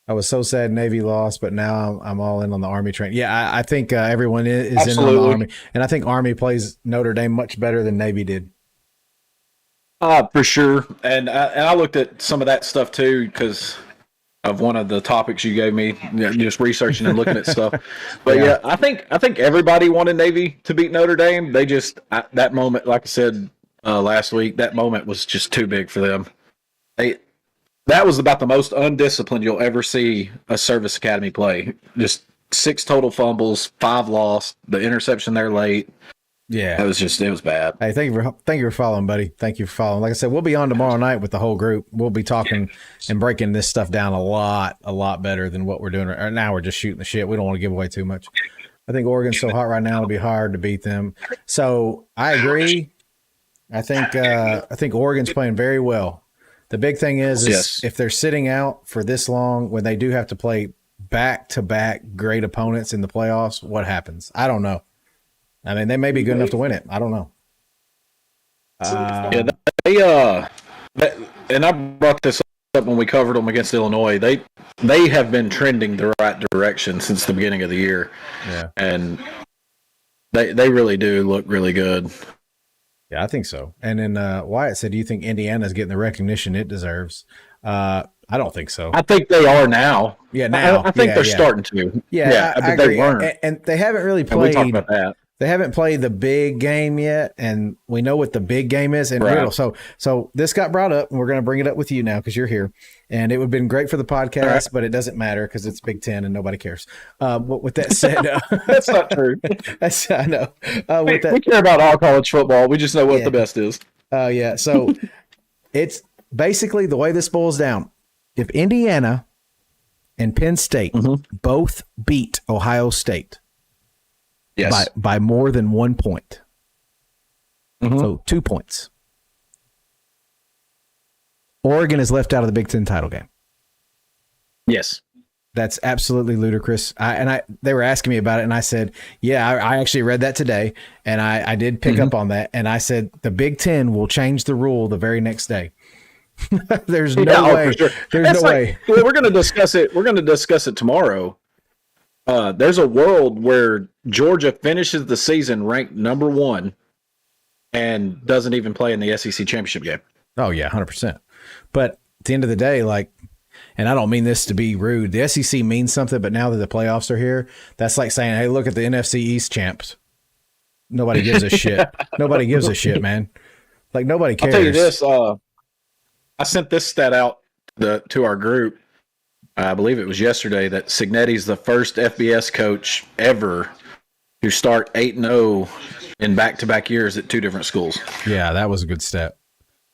I was so sad Navy lost, but now I'm all in on the Army train. Yeah, I think everyone is Absolutely. in on the Army. And I think Army plays Notre Dame much better than Navy did. For sure. And I looked at some of that stuff too because of one of the topics you gave me, just researching and looking at stuff. But yeah, I think everybody wanted Navy to beat Notre Dame. They just that moment, like I said last week, that moment was just too big for them. That was about the most undisciplined you'll ever see a service academy play. Just 6 total fumbles, 5 lost, the interception there late. Yeah, it was bad. Hey, thank you for following, buddy. Thank you for following. Like I said, we'll be on tomorrow night with the whole group. We'll be talking and breaking this stuff down a lot better than what we're doing right now. We're just shooting the shit. We don't want to give away too much. I think Oregon's so hot right now; it'll be hard to beat them. So I agree. I think Oregon's playing very well. The big thing is if they're sitting out for this long, when they do have to play back-to-back great opponents in the playoffs, what happens? I don't know. I mean, they may be good enough to win it. I don't know. And I brought this up when we covered them against Illinois. They have been trending the right direction since the beginning of the year. Yeah. And they really do look really good. Yeah, I think so. And then Wyatt said, do you think Indiana's getting the recognition it deserves? I don't think so. I think they are now. Yeah, now. I think they're starting to. Yeah, I but agree. They weren't. And they haven't really played. And we talked about that. They haven't played the big game yet, and we know what the big game is. And right. So this got brought up, and we're going to bring it up with you now because you're here. And it would have been great for the podcast, right. But it doesn't matter because it's Big Ten and nobody cares. But with that said, that's not true. I know. We care about all college football. We just know what the best is. Yeah. So it's basically the way this boils down. If Indiana and Penn State both beat Ohio State. Yes. By more than 1 point. So 2 points. Oregon is left out of the Big Ten title game. Yes. That's absolutely ludicrous. They were asking me about it, and I said, yeah, I actually read that today, and I did pick up on that, and I said the Big Ten will change the rule the very next day. There's no way. For sure. There's no way. Well, we're going to discuss it. We're going to discuss it tomorrow. There's a world where Georgia finishes the season ranked number 1 and doesn't even play in the SEC championship game. Oh, yeah, 100%. But at the end of the day, and I don't mean this to be rude, the SEC means something, but now that the playoffs are here, that's like saying, hey, look at the NFC East champs. Nobody gives a shit. Nobody gives a shit, man. Nobody cares. I'll tell you this. I sent this stat out to our group. I believe it was yesterday that Cignetti's the first FBS coach ever to start 8-0 in back-to-back years at 2 different schools. Yeah, that was a good step.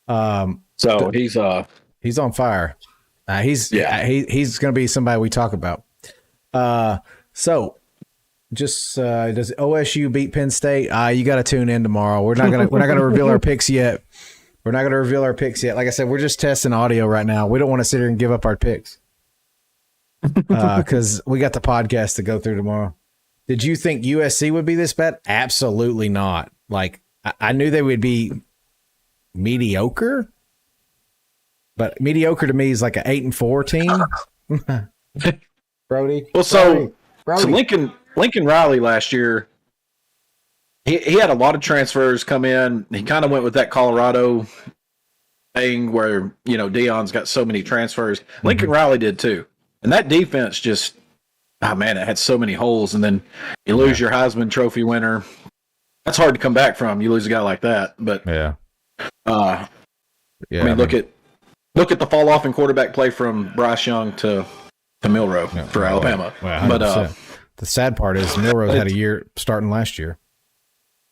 So he's on fire. He's going to be somebody we talk about. So just does OSU beat Penn State? You got to tune in tomorrow. We're not gonna reveal our picks yet. We're not going to reveal our picks yet. Like I said, we're just testing audio right now. We don't want to sit here and give up our picks. Because we got the podcast to go through tomorrow. Did you think USC would be this bad? Absolutely not. I knew they would be mediocre, But mediocre to me is like an 8-4 team. Brody. Well, Brody. so Lincoln Riley last year, he had a lot of transfers come in. He kind of went with that Colorado thing where, Deion's got so many transfers. Lincoln Riley did too. And that defense just, oh man, it had so many holes. And then you lose your Heisman Trophy winner. That's hard to come back from. You lose a guy like that. But I mean, look at the fall off in quarterback play from Bryce Young to Milroe for Alabama. Well, but the sad part is Milroe had a year starting last year.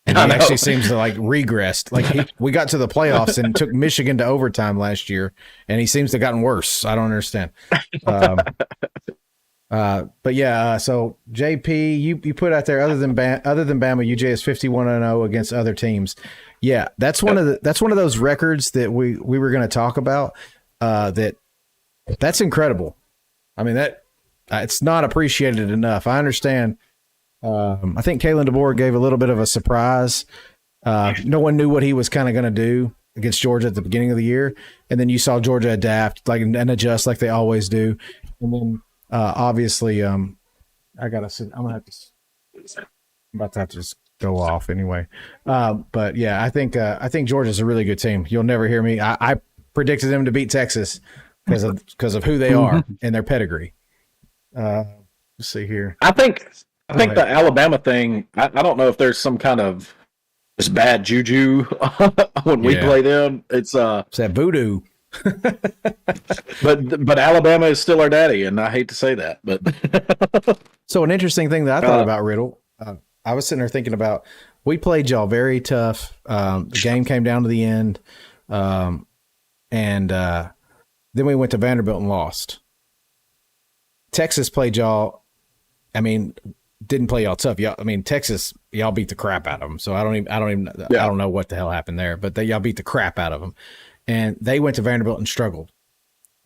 And he actually seems to regressed. We got to the playoffs and took Michigan to overtime last year, and he seems to have gotten worse. I don't understand. But yeah, so JP, you put out there other than Bama, UJ is 51-0 against other teams. Yeah, that's one of those records that we were going to talk about. That's incredible. I mean, that it's not appreciated enough. I understand. I think Kalen DeBoer gave a little bit of a surprise. No one knew what he was kind of going to do against Georgia at the beginning of the year, and then you saw Georgia adapt and adjust like they always do. And then obviously, I'm about to have to just go off anyway. But yeah, I think Georgia's a really good team. You'll never hear me. I predicted them to beat Texas because of who they are and their pedigree. Let's see here. I think the Alabama thing, I don't know if there's some kind of just bad juju when we play them. It's that voodoo. but Alabama is still our daddy, and I hate to say that. But so an interesting thing that I thought about Riddle, I was sitting there thinking about, we played y'all very tough. The game came down to the end, and then we went to Vanderbilt and lost. Texas played y'all. I mean, didn't play y'all tough. Texas, y'all beat the crap out of them. So I don't know what the hell happened there, but y'all beat the crap out of them, and they went to Vanderbilt and struggled.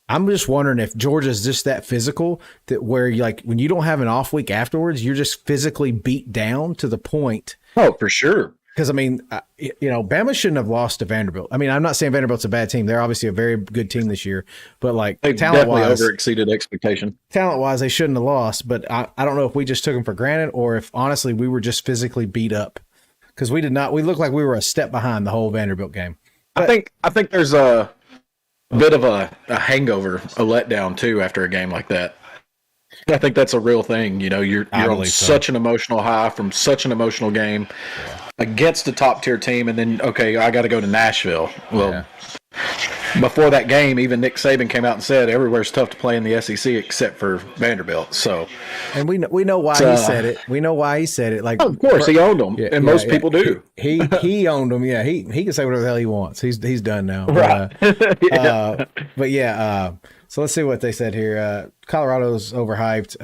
I'm just wondering if Georgia's just that physical that where when you don't have an off week afterwards, you're just physically beat down to the point. Oh, for sure. Because Bama shouldn't have lost to Vanderbilt. I mean, I'm not saying Vanderbilt's a bad team. They're obviously a very good team this year, but they talent-wise, definitely overexceeded expectation. Talent-wise, they shouldn't have lost. But I don't know if we just took them for granted or if honestly we were just physically beat up because we did not. We looked like we were a step behind the whole Vanderbilt game. But, I think there's a bit of a hangover, a letdown too after a game like that. I think that's a real thing. You're on such an emotional high from such an emotional game against a top tier team, and then I got to go to Nashville. Well, before that game, even Nick Saban came out and said everywhere's tough to play in the SEC except for Vanderbilt. So, and we know why he said it. We know why he said it. Of course, he owned them, and most people do. He owned them. Yeah, he can say whatever the hell he wants. He's done now. Right. But so let's see what they said here. Colorado's overhyped.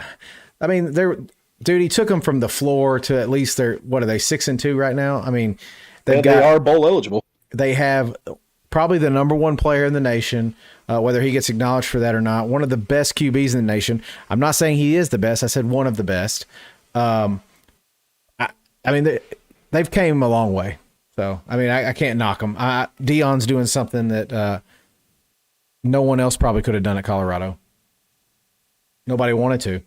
I mean, dude, he took them from the floor to at least what are they, 6-2 right now? I mean, they are bowl eligible. They have probably the number one player in the nation, whether he gets acknowledged for that or not. One of the best QBs in the nation. I'm not saying he is the best. I said one of the best. I mean, they've came a long way. So, I mean, I can't knock them. Deion's doing something that no one else probably could have done at Colorado. Nobody wanted to.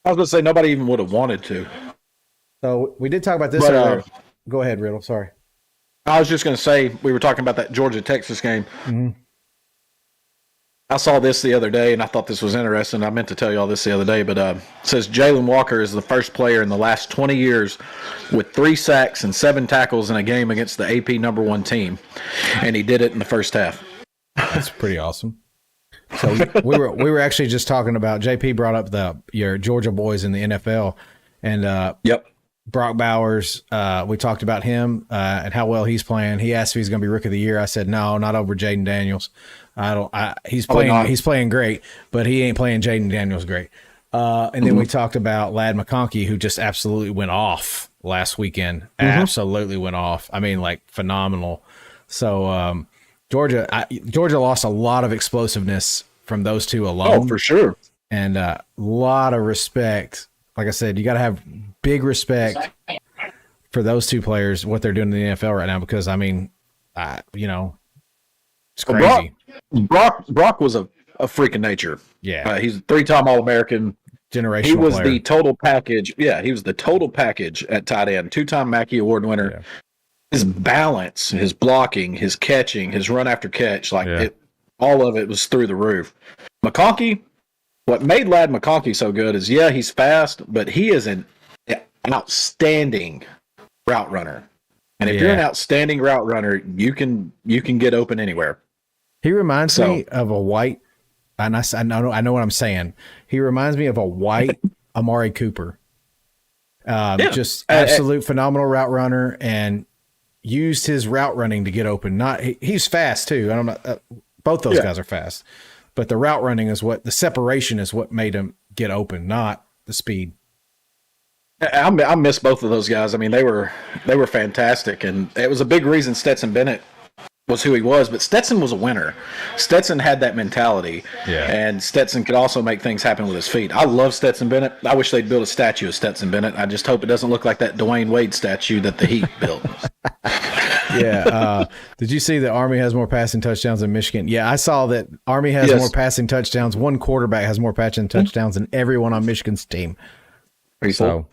I was going to say nobody even would have wanted to. So we did talk about this earlier. Go ahead, Riddle. Sorry. I was just going to say we were talking about that Georgia-Texas game. Mm-hmm. I saw this the other day, and I thought this was interesting. I meant to tell you all this the other day, but it says Jalen Walker is the first player in the last 20 years with 3 sacks and 7 tackles in a game against the AP number 1 team, and he did it in the first half. That's pretty awesome. So we were actually just talking about, JP brought up your Georgia boys in the NFL, and Brock Bowers. We talked about him and how well he's playing. He asked if he's going to be Rookie of the Year. I said no, not over Jaden Daniels. He's playing great, but he ain't playing Jaden Daniels great. And then we talked about Ladd McConkey, who just absolutely went off last weekend. Absolutely went off. I mean, phenomenal. So Georgia lost a lot of explosiveness from those two alone. Oh, for sure. And a lot of respect. Like I said, you got to have big respect for those two players, what they're doing in the NFL right now, because, I mean, It's crazy. Brock was a freak of nature. Yeah. He's a 3-time All-American. Generational He was player. the total package. Yeah, he was the total package at tight end. 2-time Mackey Award winner. Yeah. His balance, his blocking, his catching, his run after catch, all of it was through the roof. McConkey, what made Ladd McConkey so good is, he's fast, but he is an outstanding route runner. And if you're an outstanding route runner, you can get open anywhere. He reminds me of a white, and I know what I'm saying. He reminds me of a white Amari Cooper. Just absolute phenomenal route runner, and used his route running to get open. He's fast too. I don't know. Both those guys are fast, but the route running is the separation is what made him get open, not the speed. I miss both of those guys. I mean, they were fantastic, and it was a big reason Stetson Bennett was who he was. But Stetson was a winner. Stetson had that mentality, and Stetson could also make things happen with his feet. I love Stetson Bennett. I wish they'd build a statue of Stetson Bennett. I just hope it doesn't look like that Dwayne Wade statue that the Heat built. Did you see that Army has more passing touchdowns than Michigan? Yeah, I saw that Army has more passing touchdowns. One quarterback has more passing touchdowns than everyone on Michigan's team. So,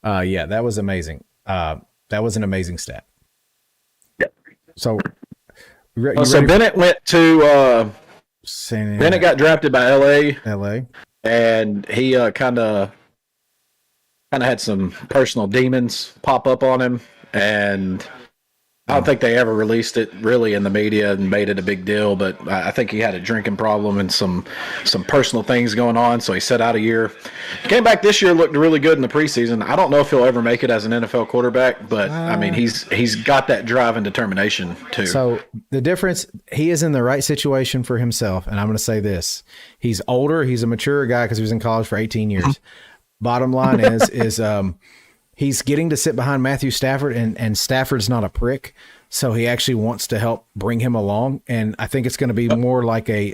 that was amazing. That was an amazing stat. Yeah. So, Bennett went to Bennett got drafted by LA, and he kind of had some personal demons pop up on him, and I don't think they ever released it really in the media and made it a big deal, but I think he had a drinking problem and some personal things going on, so he sat out a year. He came back this year, looked really good in the preseason. I don't know if he'll ever make it as an NFL quarterback, but I mean, he's got that drive and determination too. So the difference, he is in the right situation for himself, and I'm going to say this. He's older, he's a mature guy because he was in college for 18 years. Bottom line is he's getting to sit behind Matthew Stafford, and Stafford's not a prick, so he actually wants to help bring him along. And I think it's going to be more like I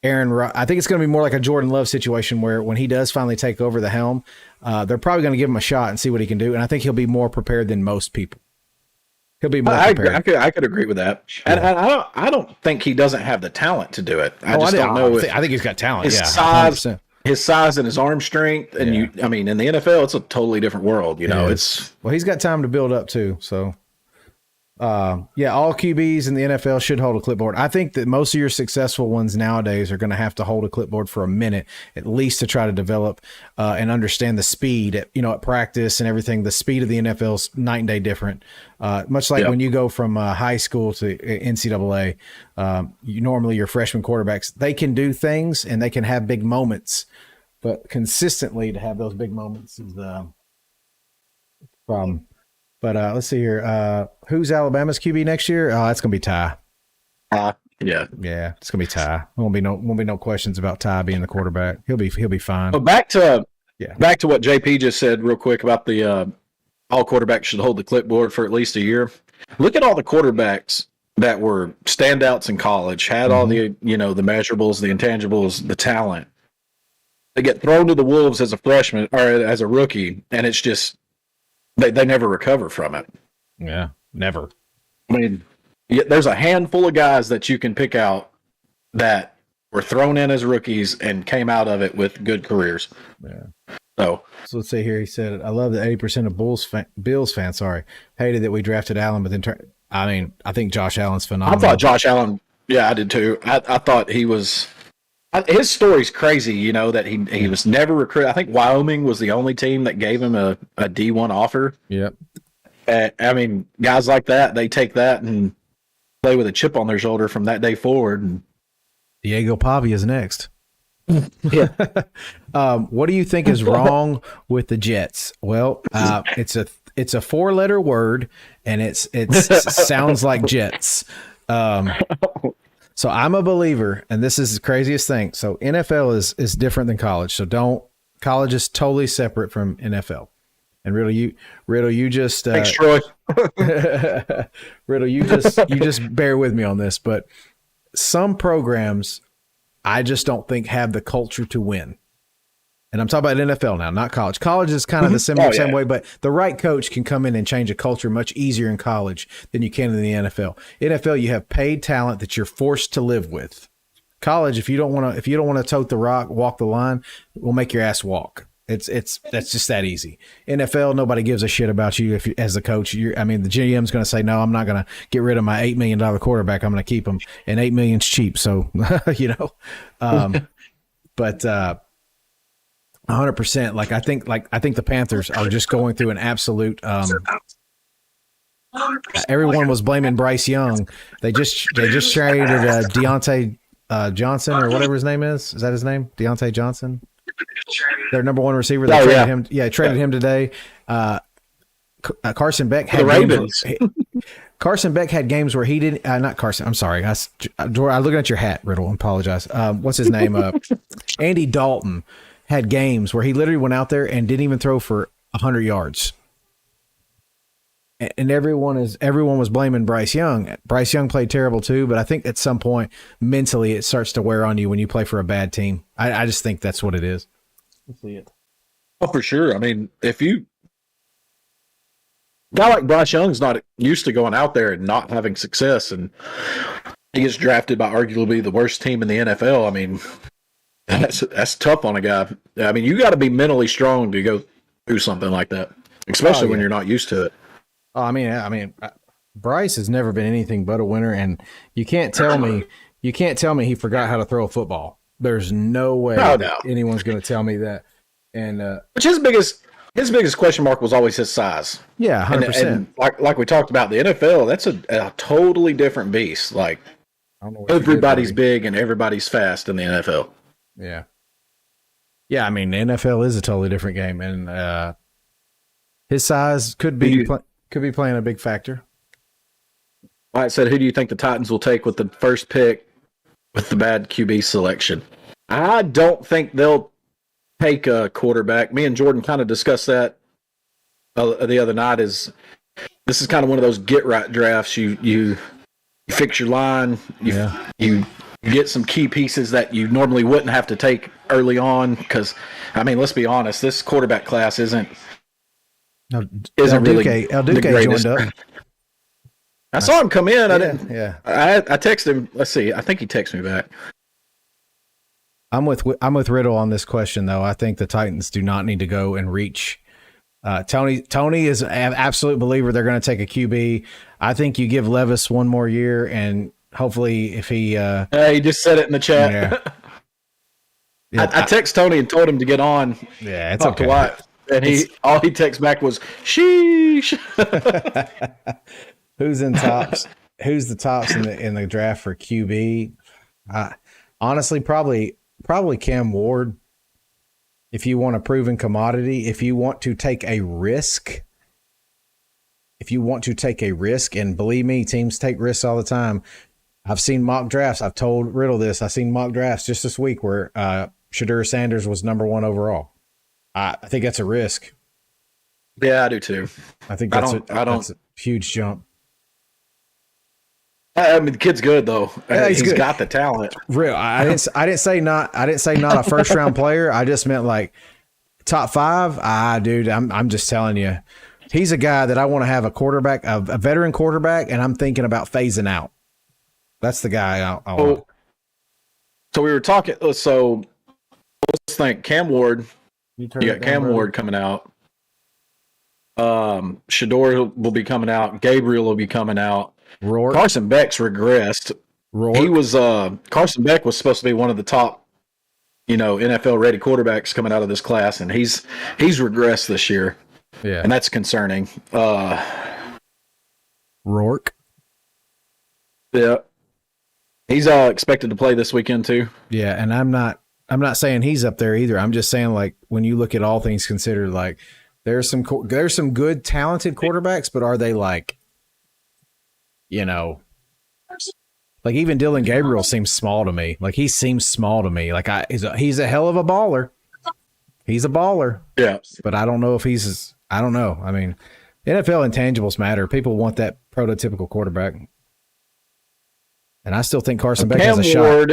think it's going to be more like a Jordan Love situation where when he does finally take over the helm, they're probably going to give him a shot and see what he can do. And I think he'll be more prepared than most people. He'll be more prepared. I could agree with that. Yeah. And I don't think he doesn't have the talent to do it. I don't know. I think he's got talent. His size. 100%. His size and his arm strength, and in the NFL, it's a totally different world. He's got time to build up too. So, all QBs in the NFL should hold a clipboard. I think that most of your successful ones nowadays are going to have to hold a clipboard for a minute, at least to try to develop and understand the speed at practice and everything. The speed of the NFL is night and day different. Much like when you go from high school to NCAA, normally your freshman quarterbacks, they can do things and they can have big moments, but consistently to have those big moments is the problem. But let's see here. Who's Alabama's QB next year? Oh, that's gonna be Ty. Yeah, it's gonna be Ty. Won't be no questions about Ty being the quarterback. He'll be fine. But back to what JP just said real quick about the all quarterbacks should hold the clipboard for at least a year. Look at all the quarterbacks that were standouts in college, had all the the measurables, the intangibles, the talent. They get thrown to the wolves as a freshman or as a rookie, and it's just they never recover from it. Yeah, never. I mean, there's a handful of guys that you can pick out that were thrown in as rookies and came out of it with good careers. Yeah. So let's see here. He said, "I love that 80% of Bills fans hated that we drafted Allen, but then I think Josh Allen's phenomenal." I thought Josh Allen. Yeah, I did too. I thought he was. His story's crazy, that he was never recruited. I think Wyoming was the only team that gave him a D1 offer. Yep. I mean, guys like that, they take that and play with a chip on their shoulder from that day forward. And Diego Pavia is next. Yeah. What do you think is wrong with the Jets? Well, it's a 4-letter word, and it sounds like Jets. So I'm a believer, and this is the craziest thing. So NFL is different than college. So college is totally separate from NFL. And Riddle, you just thanks, Troy. Riddle, you just bear with me on this, but some programs I just don't think have the culture to win. And I'm talking about NFL now, not college. College is kind of the same way, but the right coach can come in and change a culture much easier in college than you can in the NFL. NFL, you have paid talent that you're forced to live with. College, if you don't want to tote the rock, walk the line, we'll make your ass walk. That's just that easy. NFL, nobody gives a shit about you as the coach. The GM's going to say, no, I'm not going to get rid of my $8 million quarterback. I'm going to keep him, and $8 million's cheap. So, but 100%. Like I think the Panthers are just going through an absolute. Everyone was blaming Bryce Young. They just traded Deontay Johnson or whatever his name is. Is that his name? Deontay Johnson. Their number one receiver. They traded him. Yeah, traded him today. Carson Beck had Ravens. Carson Beck had games where he didn't. Not Carson. I'm sorry. I'm looking at your hat, Riddle. I apologize. What's his name? Andy Dalton had games where he literally went out there and didn't even throw for 100 yards. And everyone was blaming Bryce Young. Bryce Young played terrible too, but I think at some point mentally it starts to wear on you when you play for a bad team. I just think that's what it is. Let's see it. Oh, for sure. I mean, if you a guy like Bryce Young's not used to going out there and not having success, and he gets drafted by arguably the worst team in the NFL. I mean, that's tough on a guy. I mean, you got to be mentally strong to go through something like that, especially when you're not used to it. Oh, I mean, Bryce has never been anything but a winner, and you can't tell me he forgot how to throw a football. There's no way that anyone's going to tell me that. And which his biggest question mark was always his size. Yeah, 100%. And like we talked about, the NFL, that's a totally different beast. Like everybody's big and everybody's fast in the NFL. Yeah. Yeah, I mean, the NFL is a totally different game, and his size could be playing a big factor. I said, who do you think the Titans will take with the first pick with the bad QB selection? I don't think they'll take a quarterback. Me and Jordan kind of discussed that the other night. This is kind of one of those get right drafts. You fix your line. You get some key pieces that you normally wouldn't have to take early on. Because I mean, let's be honest, this quarterback class isn't really El Duque joined up. I saw him come in. Yeah. I texted him. Let's see. I think he texted me back. I'm with Riddle on this question, though. I think the Titans do not need to go and reach. Tony is an absolute believer they're going to take a QB. I think you give Levis one more year, and hopefully, if he he just said it in the chat. Yeah. I texted Tony and told him to get on. Yeah, it's okay. To Wyatt, and all he texted back was sheesh. Who's in tops? Who's the tops in the draft for QB? Honestly, probably Cam Ward. If you want a proven commodity, if you want to take a risk, and believe me, teams take risks all the time. I've seen mock drafts. I've told Riddle this. I've seen mock drafts just this week where Shadur Sanders was number 1 overall. I think that's a risk. Yeah, I do too. I think that's a huge jump. I mean, the kid's good though. Yeah, he's got the talent. Real. I didn't say not a first round player. I just meant like top 5. Dude, I'm just telling you, he's a guy that I want to have a quarterback, a veteran quarterback, and I'm thinking about phasing out. That's the guy I want. So we were talking. So let's think. Cam Ward. You got Cam Ward coming out. Shador will be coming out. Gabriel will be coming out. Rourke. Carson Beck's regressed. Rourke. He was Carson Beck was supposed to be one of the top, NFL ready quarterbacks coming out of this class, and he's regressed this year. Yeah, and that's concerning. Rourke. Yeah, he's expected to play this weekend too. Yeah, and I'm not saying he's up there either. I'm just saying, like, when you look at all things considered, like there's some good talented quarterbacks, but are they like, like even Dylan Gabriel seems small to me. Like he seems small to me. Like he's a hell of a baller. He's a baller. Yeah, but I don't know if I don't know. I mean, NFL intangibles matter. People want that prototypical quarterback. And I still think Carson Beck has a shot.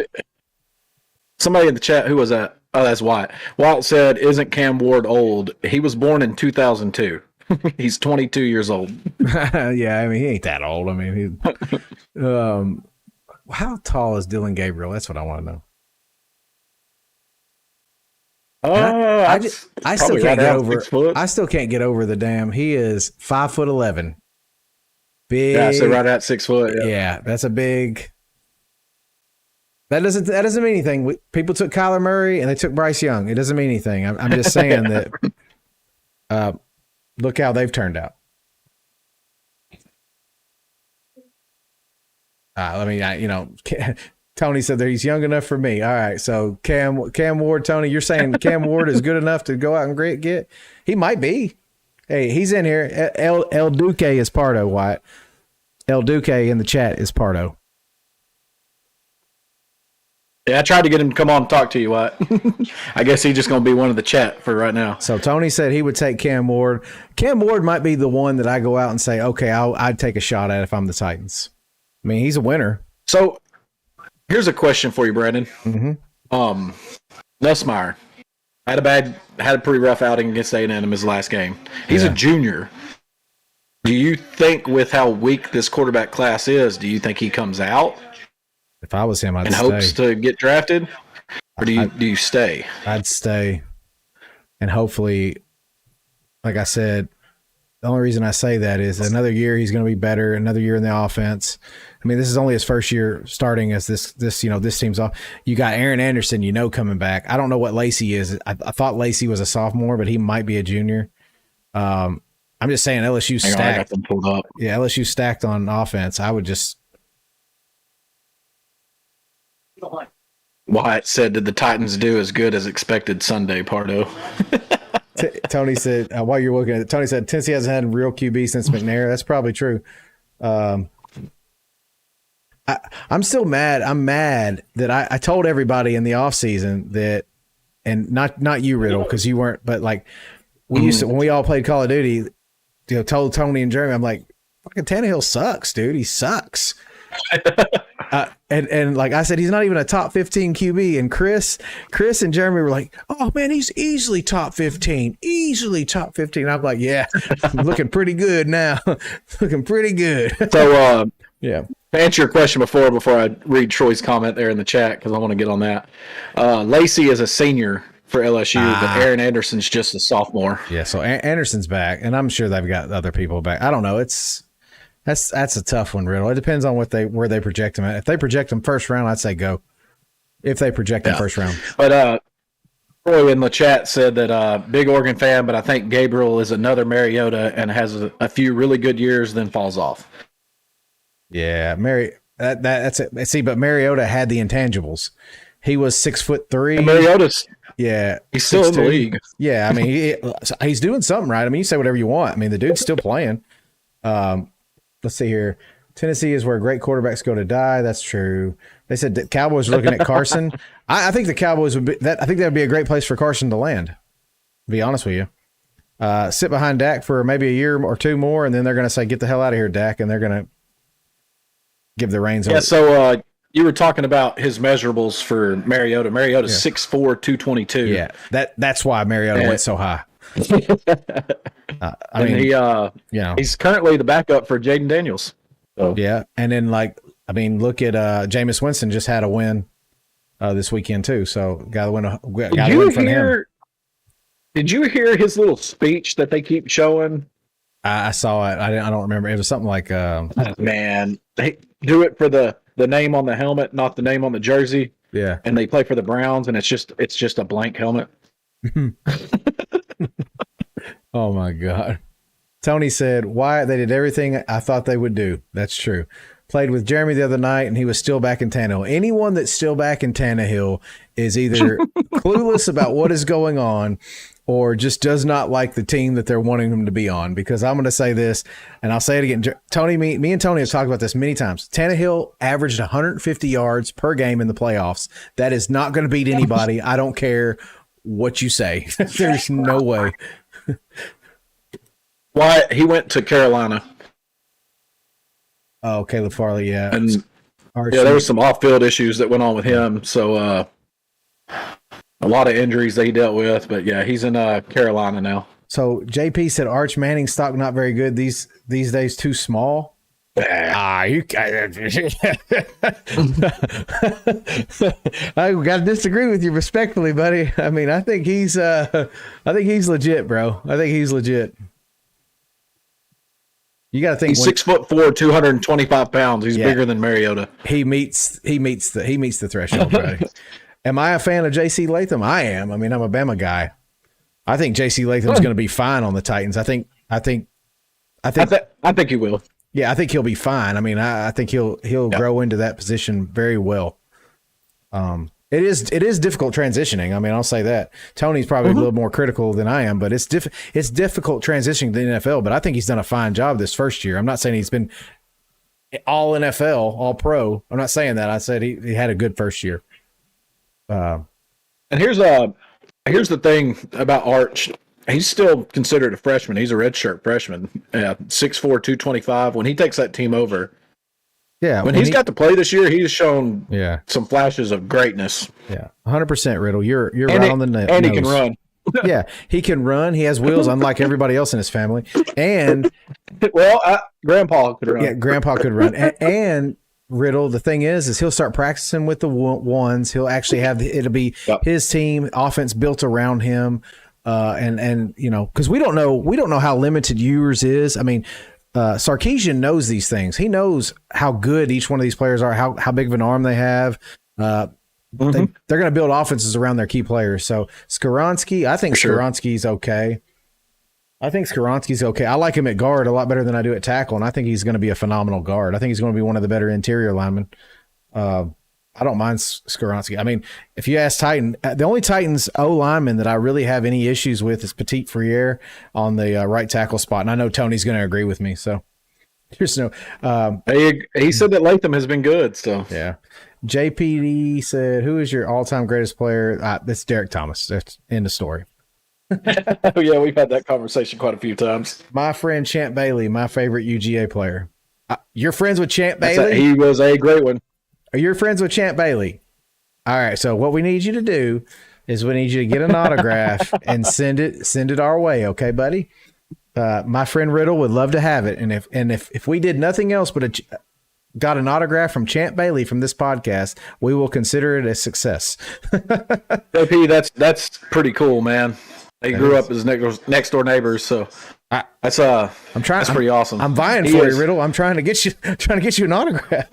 Somebody in the chat, who was that? Oh, that's Wyatt. Wyatt said, "Isn't Cam Ward old? He was born in 2002. He's 22 years old." Yeah, I mean he ain't that old. I mean, how tall is Dylan Gabriel? That's what I want to know. I still can't get over. I still can't get over the damn. He is 5'11". Big. Yeah, so right at 6 foot. Yeah, that's a big. That doesn't mean anything. People took Kyler Murray and they took Bryce Young. It doesn't mean anything. I'm just saying that. Look how they've turned out. Tony said that he's young enough for me. All right, so Cam Ward, Tony, you're saying Cam Ward is good enough to go out and get? He might be. Hey, he's in here. El Duque is Pardo, Wyatt. El Duque in the chat is Pardo. Yeah, I tried to get him to come on and talk to you, Wyatt. I guess he's just going to be one of the chat for right now. So Tony said he would take Cam Ward. Cam Ward might be the one that I go out and say, okay, I'd take a shot at if I'm the Titans. I mean, he's a winner. So here's a question for you, Brandon. Mm-hmm. Nussmeier had a pretty rough outing against A&M in his last game. He's a junior. Do you think with how weak this quarterback class is, do you think he comes out? If I was him, I'd and stay. hopes to get drafted, or do you stay? I'd stay, and hopefully, like I said, the only reason I say that is another year he's going to be better. Another year in the offense. I mean, this is only his first year starting as this team's off. You got Aaron Anderson, coming back. I don't know what Lacey is. I thought Lacey was a sophomore, but he might be a junior. I'm just saying LSU stacked. I got them pulled up. Yeah, LSU stacked on offense. I would just. Wyatt said, "Did the Titans do as good as expected Sunday, Pardo?" Tony said, while you're looking at it, Tony said Tennessee hasn't had a real QB since McNair. That's probably true. I'm still mad. I'm mad that I told everybody in the offseason that, and not you, Riddle, because you weren't, but like we used to, when we all played Call of Duty, told Tony and Jeremy, I'm like, fucking Tannehill sucks, dude. He sucks. And like I said, he's not even a top 15 QB. And Chris and Jeremy were like, "Oh man, he's easily top 15, easily top 15." I'm like, "Yeah, looking pretty good now, looking pretty good." So, yeah. To answer your question before I read Troy's comment there in the chat, because I want to get on that. Lacey is a senior for LSU, but Aaron Anderson's just a sophomore. Yeah, so Anderson's back, and I'm sure they've got other people back. I don't know. That's a tough one, Riddle. It depends on where they project him at. If they project him first round, I'd say go. If they project him first round. But Troy in the chat said that big Oregon fan, but I think Gabriel is another Mariota and has a few really good years, then falls off. Yeah, that's it. See, but Mariota had the intangibles. He was 6'3". And Mariota's he's still 6'2". in the league. Yeah, I mean he's doing something right. I mean, you say whatever you want. I mean, the dude's still playing. Let's see here. Tennessee is where great quarterbacks go to die. That's true. They said the Cowboys are looking at Carson. I think the Cowboys would be that. I think that would be a great place for Carson to land. To be honest with you, sit behind Dak for maybe a year or two more, and then they're going to say, "Get the hell out of here, Dak," and they're going to give the reins. Yeah. So you were talking about his measurables for Mariota. Mariota's 6'4", 222. Yeah, that's why Mariota went so high. I mean, he's currently the backup for Jaden Daniels. So. Yeah, and then look at Jameis Winston just had a win this weekend too. So got to win from him. Did you hear his little speech that they keep showing? I saw it. I don't remember. It was something like, man, they do it for the name on the helmet, not the name on the jersey. Yeah, and they play for the Browns, and it's just a blank helmet. Oh my God. Tony said, "Wyatt, they did everything I thought they would do." That's true. Played with Jeremy the other night, and he was still back in Tannehill. Anyone that's still back in Tannehill is either clueless about what is going on or just does not like the team that they're wanting him to be on. Because I'm going to say this, and I'll say it again. Tony, me and Tony have talked about this many times. Tannehill averaged 150 yards per game in the playoffs. That is not going to beat anybody. I don't care what you say. There's no way. Why he went to Carolina? Oh, Caleb Farley, yeah. And there were some off-field issues that went on with him. So a lot of injuries that he dealt with. But yeah, he's in Carolina now. So JP said Arch Manning stock not very good these days, too small. You I got to disagree with you respectfully, buddy. I mean, I think he's legit, bro. I think he's legit. You got to think he's 6'4", 225 pounds. He's bigger than Mariota. He meets the threshold, buddy. Am I a fan of JC Latham? I am. I mean, I'm a Bama guy. I think JC Latham's going to be fine on the Titans. I think he will. Yeah, I think he'll be fine. I mean, I think he'll grow into that position very well. It is difficult transitioning. I mean, I'll say that. Tony's probably a little more critical than I am, but it's difficult transitioning to the NFL. But I think he's done a fine job this first year. I'm not saying he's been all NFL, all pro. I'm not saying that. I said he had a good first year. And here's the thing about Arch. He's still considered a freshman. He's a redshirt freshman. 6'4", 225. When he takes that team over, when he's got to play this year, he's shown some flashes of greatness. Yeah, 100%, Riddle. You're right on the nose. And he can run. Yeah, he can run. He has wheels, unlike everybody else in his family. And Grandpa could run. Yeah, Grandpa could run. And Riddle, the thing is he'll start practicing with the ones. He'll actually have it'll be his team offense built around him. And you know, because we don't know how limited Ewers is. I mean, Sarkisian knows these things. He knows how good each one of these players are, how big of an arm they have. They're going to build offenses around their key players. So Skoronski, I think Skoronski's okay. I like him at guard a lot better than I do at tackle, and I think he's going to be a phenomenal guard. I think he's going to be one of the better interior linemen. I don't mind Skoronski. I mean, if you ask Titan, the only Titans O lineman that I really have any issues with is Petit Friere on the right tackle spot, and I know Tony's going to agree with me. So there's no. He said that Latham has been good. So yeah, JPD said, "Who is your all-time greatest player?" That's Derek Thomas. That's end of story. Oh yeah, we've had that conversation quite a few times. My friend Champ Bailey, my favorite UGA player. You're friends with Champ Bailey? He was a great one. Are you friends with Champ Bailey? All right. So what we need you to do is we need you to get an autograph and send it our way. Okay, buddy? My friend Riddle would love to have it. And if we did nothing else but got an autograph from Champ Bailey from this podcast, we will consider it a success. JP, that's pretty cool, man. They grew up as next door neighbors, so that's pretty awesome. I'm vying for you, Riddle. I'm trying to get you an autograph.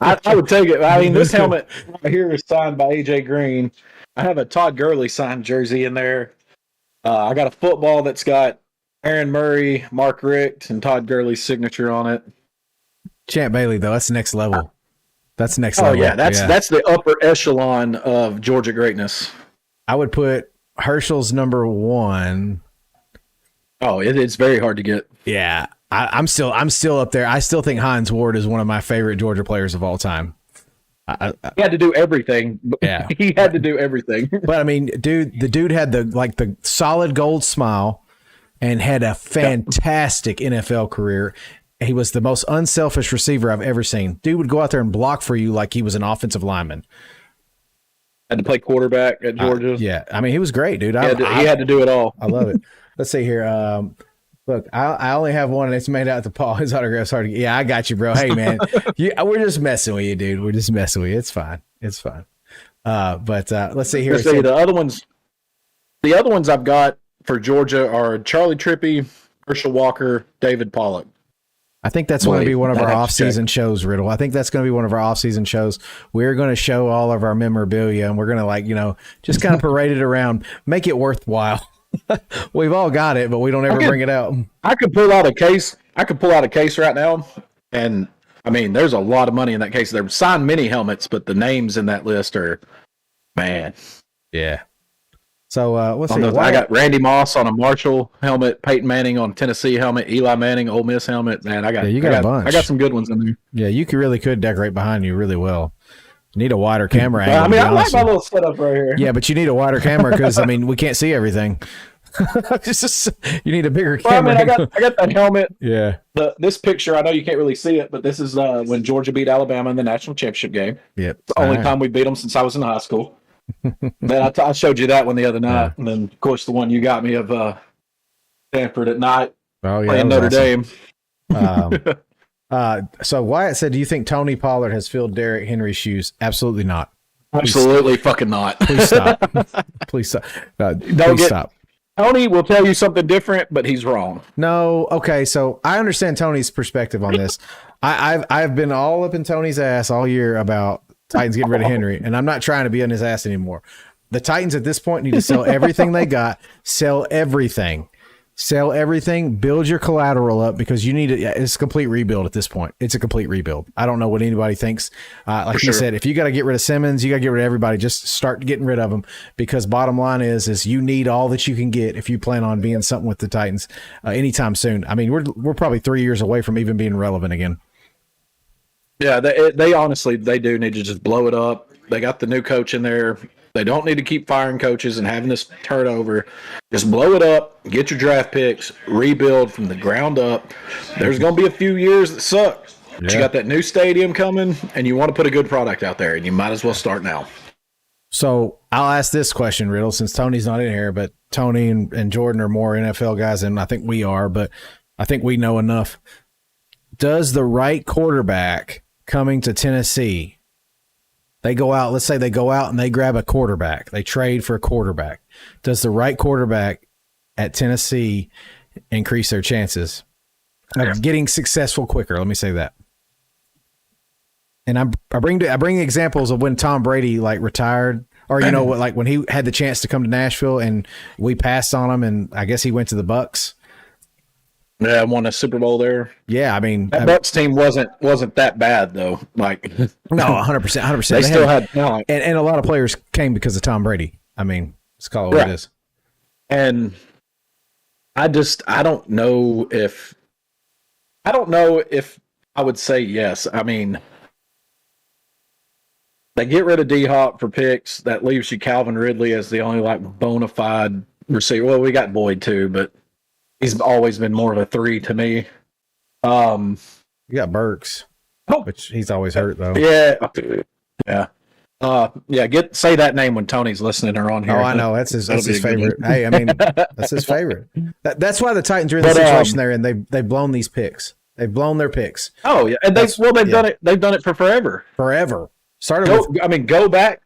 I would take it. I mean, this helmet right here is signed by AJ Green. I have a Todd Gurley signed jersey in there. I got a football that's got Aaron Murray, Mark Richt, and Todd Gurley's signature on it. Champ Bailey, though, that's next level. That's next level. Oh yeah, that's the upper echelon of Georgia greatness. I would put Herschel's number one. Oh, it's very hard to get. Yeah, I'm still up there. I still think Hines Ward is one of my favorite Georgia players of all time. He had to do everything. Yeah, he had to do everything. But I mean, the dude had the solid gold smile and had a fantastic NFL career. He was the most unselfish receiver I've ever seen. Dude would go out there and block for you like he was an offensive lineman. Had to play quarterback at Georgia. Yeah, I mean, he was great, dude. He had to do it all. I love it. Let's see here. Look, I only have one, and it's made out to Paul. His autograph's hard to get. Yeah, I got you, bro. Hey, man, we're just messing with you, dude. We're just messing with you. It's fine. It's fine. But let's see here. Let's see, the other ones I've got for Georgia are Charlie Trippy, Herschel Walker, David Pollock. I think that's going to be one of our off-season shows, Riddle. I think that's going to be one of our off-season shows. We're going to show all of our memorabilia, and we're going to, just kind of parade it around, make it worthwhile. We've all got it, but we don't ever bring it out. I could pull out a case. Right now, and I mean, there's a lot of money in that case. They're signed mini helmets, but the names in that list are, man. Yeah. So let's see. I got Randy Moss on a Marshall helmet, Peyton Manning on a Tennessee helmet, Eli Manning Ole Miss helmet. Man, I got a bunch. I got some good ones in there. Yeah, you could decorate behiyou really well. You need a wider camera angle. I mean, I like my little setup right here. Yeah, but you need a wider camera because we can't see everything. You need a bigger camera. I mean, I got that helmet. Yeah. This picture, I know you can't really see it, but this is when Georgia beat Alabama in the national championship game. Yep. It's the only time we beat them since I was in high school. Then I showed you that one the other night, and then of course the one you got me of Stanford at night Oh yeah, playing that was Notre awesome. Dame. So Wyatt said, "Do you think Tony Pollard has filled Derrick Henry's shoes?" Absolutely not. Absolutely fucking not. Please stop. Please stop. Please stop. Tony will tell you something different, but he's wrong. No, okay. So I understand Tony's perspective on this. I've been all up in Tony's ass all year about Titans getting rid of Henry, and I'm not trying to be on his ass anymore. The Titans at this point need to sell everything they got, sell everything, build your collateral up because you need it. It's a complete rebuild at this point. It's a complete rebuild. I don't know what anybody thinks. Like you said, if you got to get rid of Simmons, you got to get rid of everybody. Just start getting rid of them because bottom line is you need all that you can get if you plan on being something with the Titans anytime soon. I mean, we're probably 3 years away from even being relevant again. Yeah, they honestly, they do need to just blow it up. They got the new coach in there. They don't need to keep firing coaches and having this turnover. Just blow it up, get your draft picks, rebuild from the ground up. There's going to be a few years that suck. But you got that new stadium coming, and you want to put a good product out there, and you might as well start now. So I'll ask this question, Riddle, since Tony's not in here, but Tony and Jordan are more NFL guys than I think we are, but I think we know enough. Does the right quarterback coming to Tennessee, let's say they go out and they grab a quarterback. They trade for a quarterback. Does the right quarterback at Tennessee increase their chances of getting successful quicker? Let me say that. And I bring examples of when Tom Brady retired, or what, when he had the chance to come to Nashville and we passed on him, and I guess he went to the Bucks. Yeah, won a Super Bowl there. Yeah, I mean, that Bucks team wasn't that bad though. No, 100%. They still had talent, and a lot of players came because of Tom Brady. I mean, let's call it what it is. And I don't know if I would say yes. I mean, they get rid of D-Hop for picks. That leaves you Calvin Ridley as the only bona fide receiver. Well, we got Boyd too, but he's always been more of a 3 to me. You got Burks, which he's always hurt though. Yeah. Say that name when Tony's listening or on here. Oh, I know that's his favorite. Hey, I mean, that's his favorite. That's why the Titans are in the situation they're in. They've blown these picks. They've blown their picks. Oh yeah, and they've done it. They've done it for forever. Go back.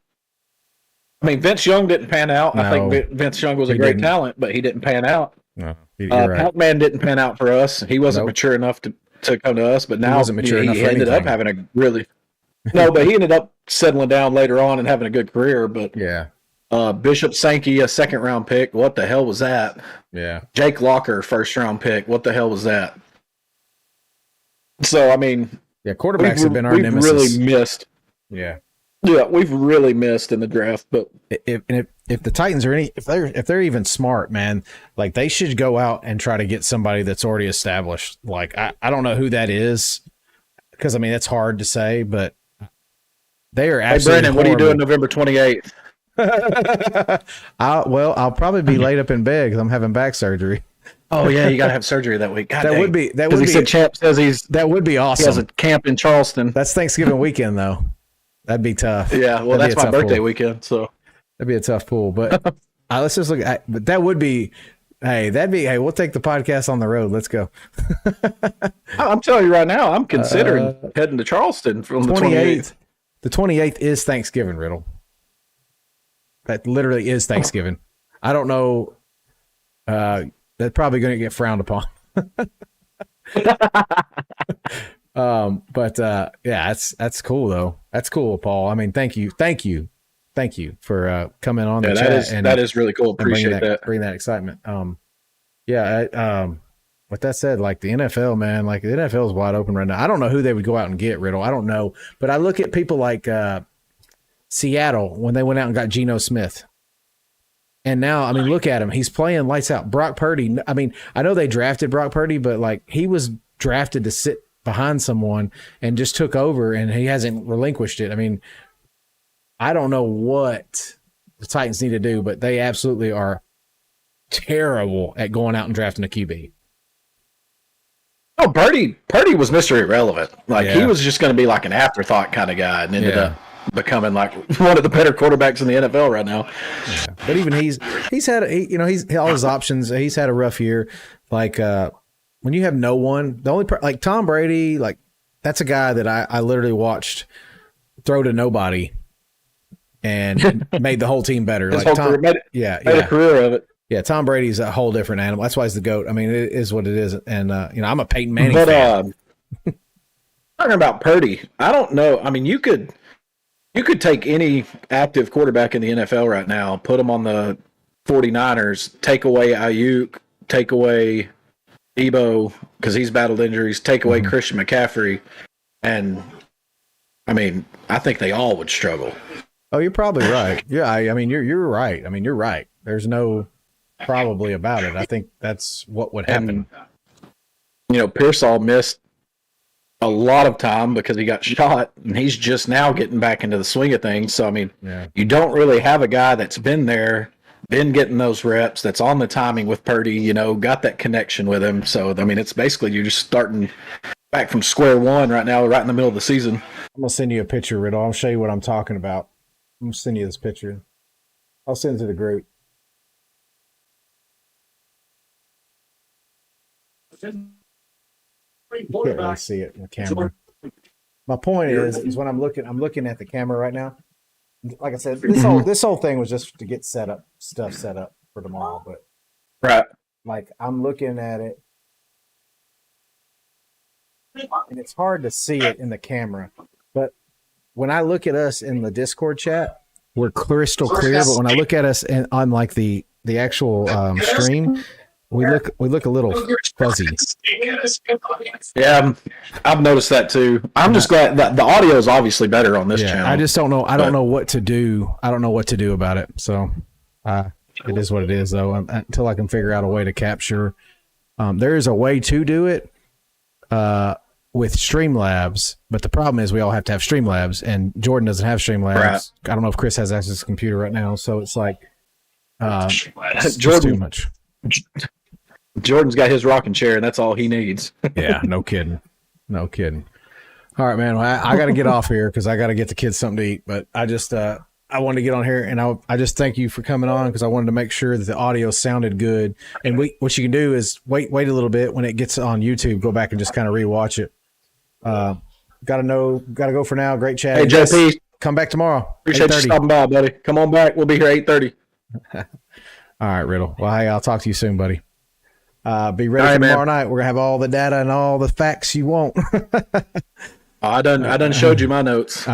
I mean, Vince Young didn't pan out. No, I think Vince Young was a great talent, but he didn't pan out. No, you're right. Pac-Man didn't pan out for us. He wasn't mature enough to come to us, but now he ended up having a really but he ended up settling down later on and having a good career. But Bishop Sankey, a 2nd round pick. What the hell was that? Yeah. Jake Locker, 1st round pick. What the hell was that? So I mean, quarterbacks have been our nemesis. We've really missed. Yeah, we've really missed in the draft. But if the Titans are if they're even smart, man, they should go out and try to get somebody that's already established. I don't know who that is, because I mean it's hard to say, but they are absolutely. Hey, Brandon, what are you doing November 28th? I'll probably be laid up in bed because I'm having back surgery. Oh yeah, you gotta have surgery that week. God, that would be. He said Champ says that would be awesome. He has a camp in Charleston. That's Thanksgiving weekend though. That'd be tough. Yeah, well, that's my birthday weekend, so that'd be a tough pool. But let's just look at. But that would be. Hey, we'll take the podcast on the road. Let's go. I'm telling you right now, I'm considering heading to Charleston from the 28th. The 28th is Thanksgiving, Riddle. That literally is Thanksgiving. I don't know. That's probably going to get frowned upon. That's cool though. That's cool, Paul. I mean, thank you for coming on the chat. That is really cool. Appreciate that. Bring that excitement. With that said, the NFL, man, the NFL is wide open right now. I don't know who they would go out and get, Riddle. I don't know, but I look at people like Seattle when they went out and got Geno Smith. And now, I mean, look at him. He's playing lights out. Brock Purdy. I mean, I know they drafted Brock Purdy, but he was drafted to sit behind someone and just took over, and he hasn't relinquished it. I mean, I don't know what the Titans need to do, but they absolutely are terrible at going out and drafting a QB. Oh, Purdy was Mr. Irrelevant. He was just going to be an afterthought kind of guy, and ended up becoming like one of the better quarterbacks in the NFL right now. Yeah. But even he's had he's all his options. He's had a rough year. Like when you have no one, the only like Tom Brady, like that's a guy that I literally watched throw to nobody and made the whole team better. His like whole career, made a career of it. Yeah, Tom Brady's a whole different animal. That's why he's the GOAT. I mean, it is what it is. And I'm a Peyton Manning fan. Talking about Purdy, I don't know. I mean, you could take any active quarterback in the NFL right now, put him on the 49ers, take away Ayuk, take away Debo because he's battled injuries, take away Christian McCaffrey, and I mean, I think they all would struggle. Oh, you're probably right. Yeah, I mean, you're right. I mean, you're right. There's no probably about it. I think that's what would happen. And, Pearsall missed a lot of time because he got shot, and he's just now getting back into the swing of things. So, I mean, you don't really have a guy that's been there, been getting those reps, that's on the timing with Purdy, got that connection with him. So, I mean, it's basically you're just starting back from square one right now, right in the middle of the season. I'm going to send you a picture, Riddle. I'll show you what I'm talking about. I'm going to send you this picture. I'll send it to the group. You can't really see it in the camera. My point is when I'm looking at the camera right now. Like I said, this whole thing was just to get stuff set up for tomorrow. But right, like I'm looking at it, and it's hard to see it in the camera. But when I look at us in the Discord chat, we're crystal clear. But when I look at us on like the actual stream, we look a little fuzzy. Yeah, I've noticed that too. I'm just glad that the audio is obviously better on this channel. I just don't know. I don't know what to do. I don't know what to do about it. So it is what it is, though. Until I can figure out a way to capture. There is a way to do it with Streamlabs, but the problem is we all have to have Streamlabs, and Jordan doesn't have Streamlabs. Right. I don't know if Chris has access to his computer right now, so it's like it's Jordan, too much. Jordan's got his rocking chair, and that's all he needs. Yeah, no kidding. No kidding. All right, man. Well, I got to get off here because I got to get the kids something to eat. But I just I wanted to get on here, and I just thank you for coming on because I wanted to make sure that the audio sounded good. And what you can do is wait a little bit when it gets on YouTube. Go back and just kind of rewatch it. Got to go for now. Great chat. Hey, JP. Come back tomorrow. Appreciate you stopping by, buddy. Come on back. We'll be here 8:30. All right, Riddle. Well, hey, I'll talk to you soon, buddy. Be ready for tomorrow night. We're gonna have all the data and all the facts you want. I done showed you my notes.